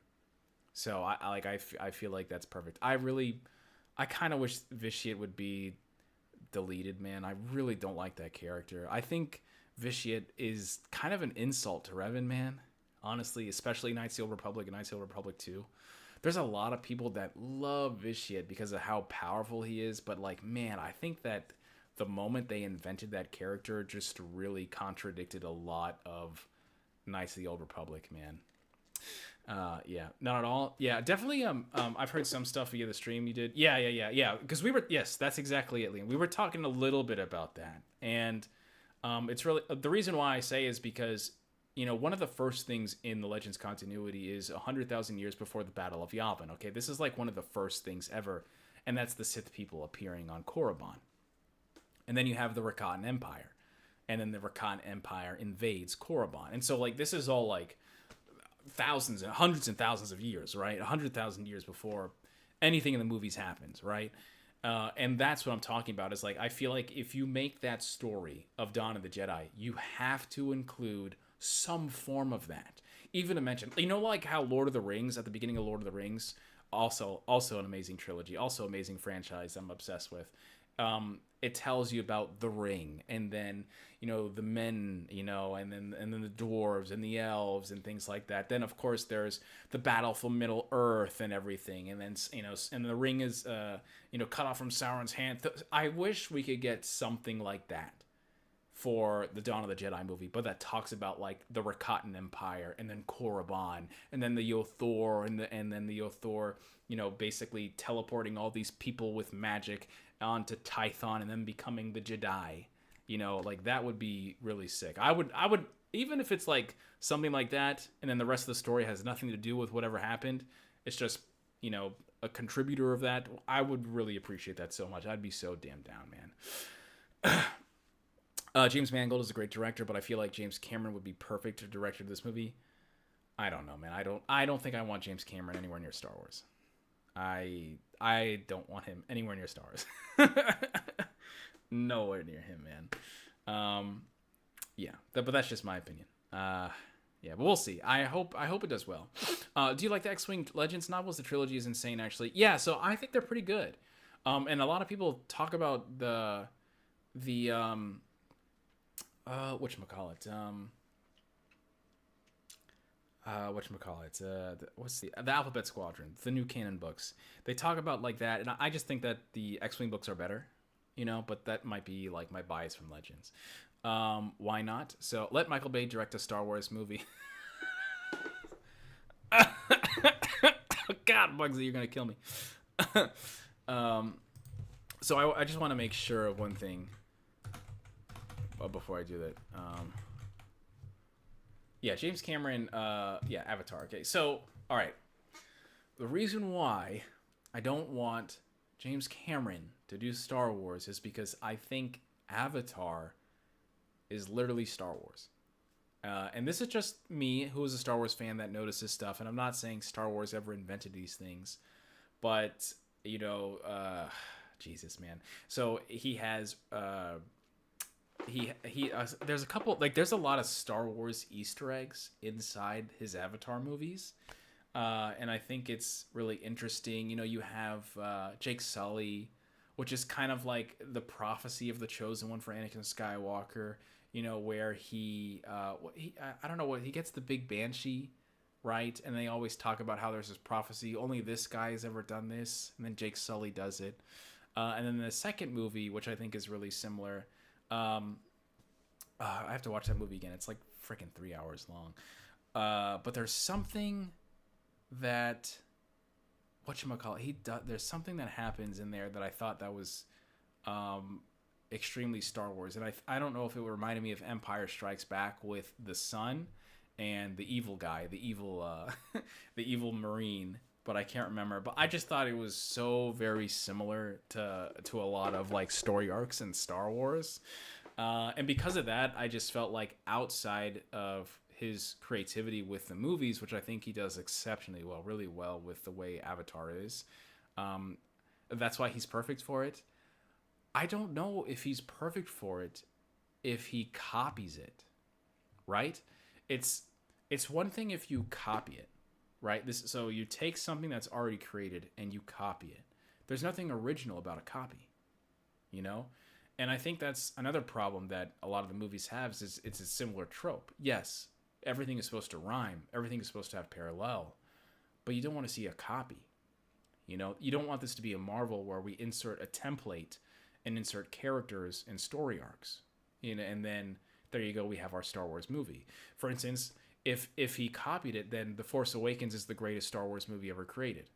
So I feel like that's perfect. I kind of wish Vitiate would be deleted, man. I really don't like that character. I think Vitiate is kind of an insult to Revan, man. honestly, especially Knights of the Old Republic and Knights of the Old Republic 2. There's a lot of people that love this shit because of how powerful he is, but like, man, I think that the moment they invented that character just really contradicted a lot of Knights of the Old Republic, man. Yeah, not at all. Yeah, definitely. I've heard some stuff via the stream you did. Yeah. Because we were, yes, that's exactly it, Liam. We were talking a little bit about that, and it's really the reason why I say is because one of the first things in the Legends continuity is 100,000 years before the Battle of Yavin. Okay, this is like one of the first things ever, and that's the Sith people appearing on Korriban, and then you have the Rakatan Empire, and then the Rakatan Empire invades Korriban, and so like this is all like thousands and hundreds and thousands of years, right? 100,000 years before anything in the movies happens, right? And that's what I'm talking about. Is like I feel like if you make that story of Dawn of the Jedi, you have to include some form of that. Even to mention, like how Lord of the Rings at the beginning of Lord of the Rings, also an amazing trilogy, also amazing franchise I'm obsessed with. It tells you about the ring, and then the men, and then the dwarves and the elves and things like that. Then of course there's the battle for Middle Earth and everything, and then and the ring is cut off from Sauron's hand. I wish we could get something like that for the Dawn of the Jedi movie, but that talks about like the Rakatan Empire and then Korriban and then the Yothor and then the Yothor, basically teleporting all these people with magic onto Tython and then becoming the Jedi. Like that would be really sick. I would even if it's like something like that and then the rest of the story has nothing to do with whatever happened, it's just, a contributor of that, I would really appreciate that so much. I'd be so damn down, man. James Mangold is a great director, but I feel like James Cameron would be perfect to director this movie. I don't know, man. I don't think I want James Cameron anywhere near Star Wars. I don't want him anywhere near Star Wars. Nowhere near him, man. Yeah, but that's just my opinion. Yeah, but we'll see. I hope it does well. Do you like the X-Wing Legends novels? The trilogy is insane, actually. Yeah, so I think they're pretty good. And a lot of people talk about the whatchamacallit? What's the Alphabet Squadron, the new canon books. They talk about like that, and I just think that the X-Wing books are better, but that might be like my bias from Legends. Why not? So let Michael Bay direct a Star Wars movie. God, Bugsy, you're gonna kill me. So I just want to make sure of one thing. Before I do that, yeah, James Cameron, Avatar. Okay, so all right, the reason why I don't want James Cameron to do Star Wars is because I think Avatar is literally Star Wars, and this is just me, who is a Star Wars fan that notices stuff, and I'm not saying Star Wars ever invented these things, but Jesus, man. So he has. There's a couple, like there's a lot of Star Wars Easter eggs inside his Avatar movies, and I think it's really interesting. You have Jake Sully, which is kind of like the prophecy of the chosen one for Anakin Skywalker. Where he I don't know what he gets, the big banshee, right? And they always talk about how there's this prophecy, only this guy has ever done this, and then Jake Sully does it, and then the second movie, which I think is really similar. I have to watch that movie again. It's like freaking 3 hours long. But there's something that there's something that happens in there that I thought that was extremely Star Wars, and I don't know if it reminded me of Empire Strikes Back with the sun and the evil guy, the evil Marine, but I can't remember. But I just thought it was so very similar to a lot of like story arcs in Star Wars, and because of that, I just felt like outside of his creativity with the movies, which I think he does exceptionally well, really well with the way Avatar is, that's why he's perfect for it. I don't know if he's perfect for it if he copies it, right? It's one thing if you copy it, right? So you take something that's already created and you copy it. There's nothing original about a copy, And I think that's another problem that a lot of the movies have is it's a similar trope. Yes, everything is supposed to rhyme. Everything is supposed to have parallel. But you don't want to see a copy. You know, you don't want this to be a Marvel where we insert a template and insert characters and story arcs. You know, and then there you go, we have our Star Wars movie. For instance, if he copied it, then The Force Awakens is the greatest Star Wars movie ever created.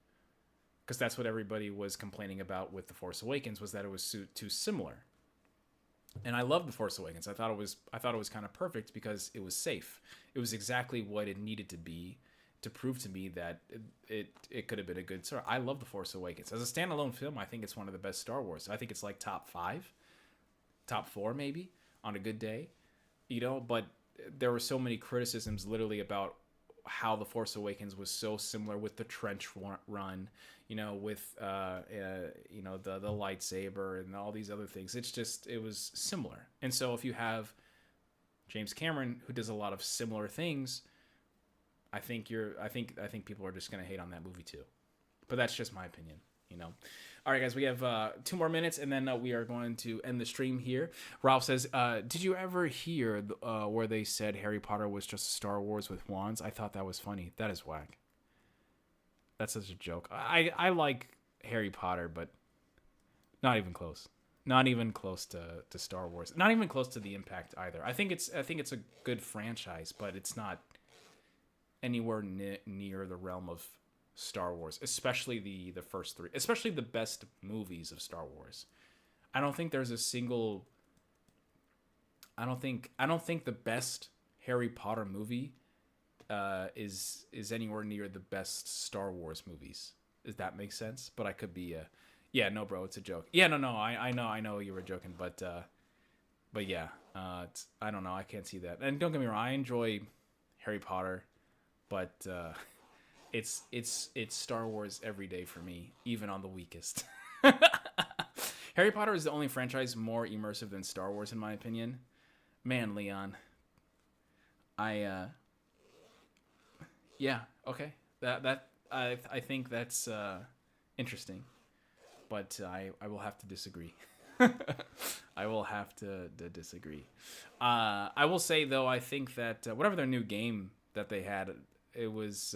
Because that's what everybody was complaining about with The Force Awakens, was that it was too similar. And I love The Force Awakens. I thought it was kind of perfect because it was safe. It was exactly what it needed to be to prove to me that it could have been a good story. I love The Force Awakens. As a standalone film, I think it's one of the best Star Wars. I think it's like top 5, top 4 maybe on a good day. You know, but there were so many criticisms literally about how The Force Awakens was so similar with the trench run, you know, with you know, the lightsaber and all these other things. It was similar. And so if you have James Cameron, who does a lot of similar things, I think people are just gonna hate on that movie too. But that's just my opinion, you know. All right, guys, we have 2 more minutes, and then we are going to end the stream here. Ralph says, did you ever hear where they said Harry Potter was just Star Wars with wands? I thought that was funny. That is whack. That's such a joke. I like Harry Potter, but not even close. Not even close to Star Wars. Not even close to the impact either. I think it's a good franchise, but it's not anywhere near the realm of Star Wars, especially the first 3, especially the best movies of Star Wars. I don't think there's a single. I don't think the best Harry Potter movie is anywhere near the best Star Wars movies. Does that make sense? But I could be. Yeah, no, bro, it's a joke. Yeah, no, I know you were joking, but yeah, I don't know, I can't see that. And don't get me wrong, I enjoy Harry Potter, but it's Star Wars every day for me, even on the weakest. Harry Potter is the only franchise more immersive than Star Wars, in my opinion. Man, Leon, yeah, okay, I think that's interesting, but I will have to disagree. I will have to disagree. I will say though, I think that whatever their new game that they had, it was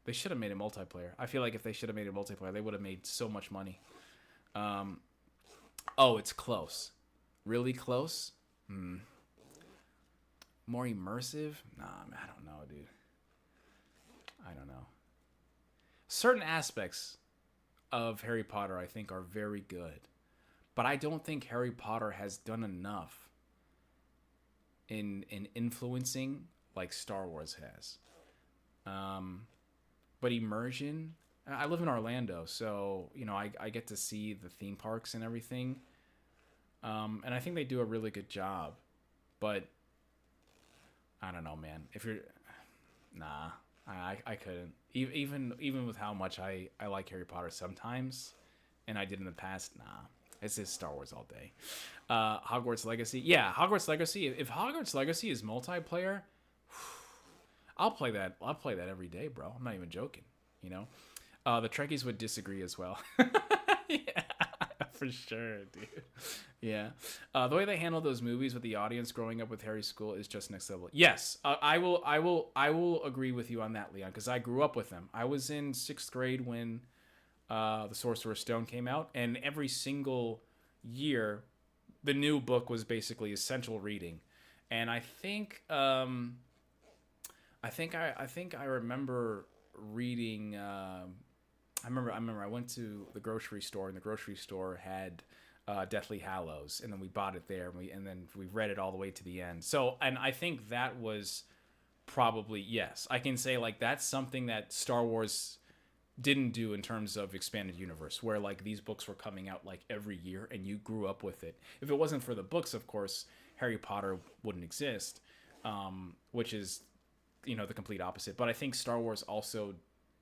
they should have made a multiplayer. I feel like if they should have made a multiplayer, they would have made so much money. Oh, it's close, really close. More immersive? Nah, I don't know, dude. I don't know. Certain aspects of Harry Potter, I think, are very good, but I don't think Harry Potter has done enough in influencing like Star Wars has. But immersion, I live in Orlando, so you know I get to see the theme parks and everything, and I think they do a really good job. But I don't know, man. If you're, nah, I couldn't. Even with how much I like Harry Potter sometimes, and I did in the past, nah. It's just Star Wars all day. Hogwarts Legacy. Yeah, Hogwarts Legacy. If Hogwarts Legacy is multiplayer, I'll play that. I'll play that every day, bro. I'm not even joking. You know, the Trekkies would disagree as well. Yeah, for sure, dude. Yeah, the way they handle those movies with the audience growing up with Harry's school is just next level. Yes, I will agree with you on that, Leon, because I grew up with them. I was in 6th grade when the Sorcerer's Stone came out, and every single year, the new book was basically essential reading. And I think I remember reading. I remember I went to the grocery store, and the grocery store had Deathly Hallows, and then we bought it there, and then we read it all the way to the end. So, and I think that was probably, yes, I can say like that's something that Star Wars didn't do in terms of expanded universe, where like these books were coming out like every year and you grew up with it. If it wasn't for the books, of course, Harry Potter wouldn't exist, which is, you know, the complete opposite. But I think Star Wars also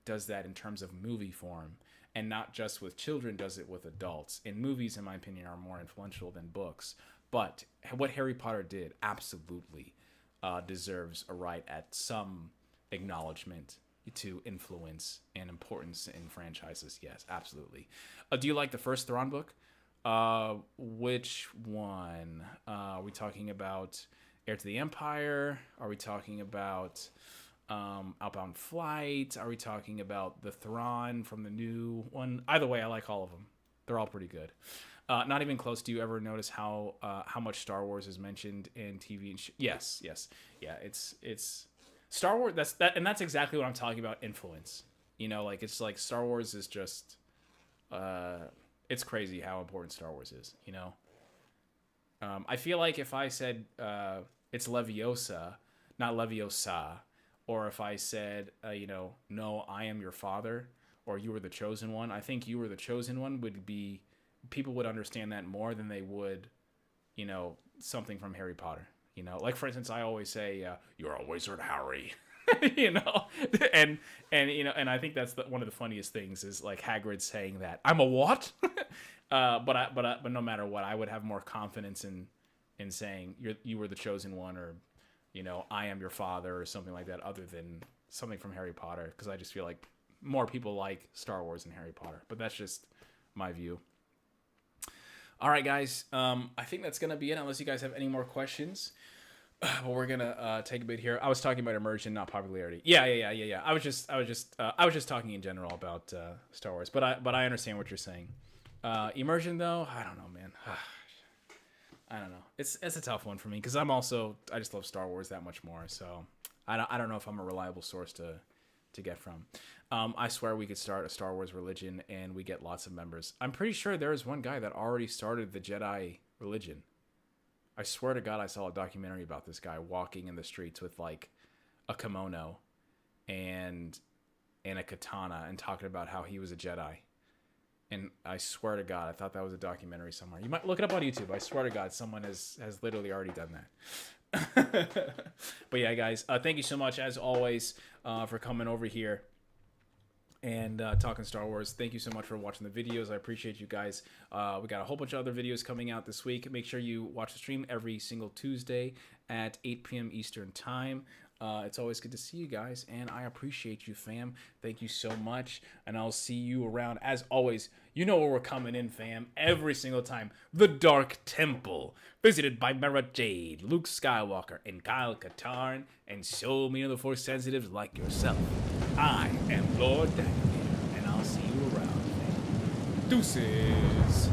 does that in terms of movie form, and not just with children, does it with adults. And movies, in my opinion, are more influential than books. But what Harry Potter did absolutely deserves a right at some acknowledgement to influence and importance in franchises. Yes, absolutely. Do you like the first Thrawn book? Which one? Are we talking about Heir to the Empire? Are we talking about Outbound Flight? Are we talking about the Thrawn from the new one? Either way, I like all of them. They're all pretty good. Not even close. Do you ever notice how much Star Wars is mentioned in TV and yes, yeah. It's Star Wars. That's exactly what I'm talking about. Influence. You know, like it's like Star Wars is just. It's crazy how important Star Wars is. You know. I feel like if I said it's Leviosa, not Leviosa, or if I said no, I am your father, or you were the chosen one. I think you were the chosen one would be. People would understand that more than they would, something from Harry Potter. Like for instance, I always say, "You're a wizard, Harry," and I think that's one of the funniest things is like Hagrid saying that. I'm a what? But no matter what, I would have more confidence in saying you were the chosen one, or I am your father, or something like that, other than something from Harry Potter, because I just feel like more people like Star Wars than Harry Potter. But that's just my view. All right, guys. I think that's gonna be it. Unless you guys have any more questions, well, we're gonna take a bit here. I was talking about immersion, not popularity. Yeah. I was just talking in general about Star Wars, but I understand what you're saying. Immersion, though, I don't know, man. I don't know. It's a tough one for me because I just love Star Wars that much more. So I don't know if I'm a reliable source to get from. I swear we could start a Star Wars religion and we get lots of members. I'm pretty sure there is one guy that already started the Jedi religion. I swear to God, I saw a documentary about this guy walking in the streets with like a kimono and a katana and talking about how he was a Jedi. And I swear to God, I thought that was a documentary somewhere. You might look it up on YouTube. I swear to God, someone has literally already done that. But yeah, guys, thank you so much, as always, for coming over here and talking Star Wars. Thank you so much for watching the videos. I appreciate you guys. We got a whole bunch of other videos coming out this week. Make sure you watch the stream every single Tuesday at 8 p.m. Eastern Time. It's always good to see you guys, and I appreciate you, fam. Thank you so much, and I'll see you around. As always, you know where we're coming in, fam. Every single time. The Dark Temple, visited by Mara Jade, Luke Skywalker, and Kyle Katarn, and so many other Force sensitives like yourself. I am Lord Dagovere, and I'll see you around, fam. Deuces.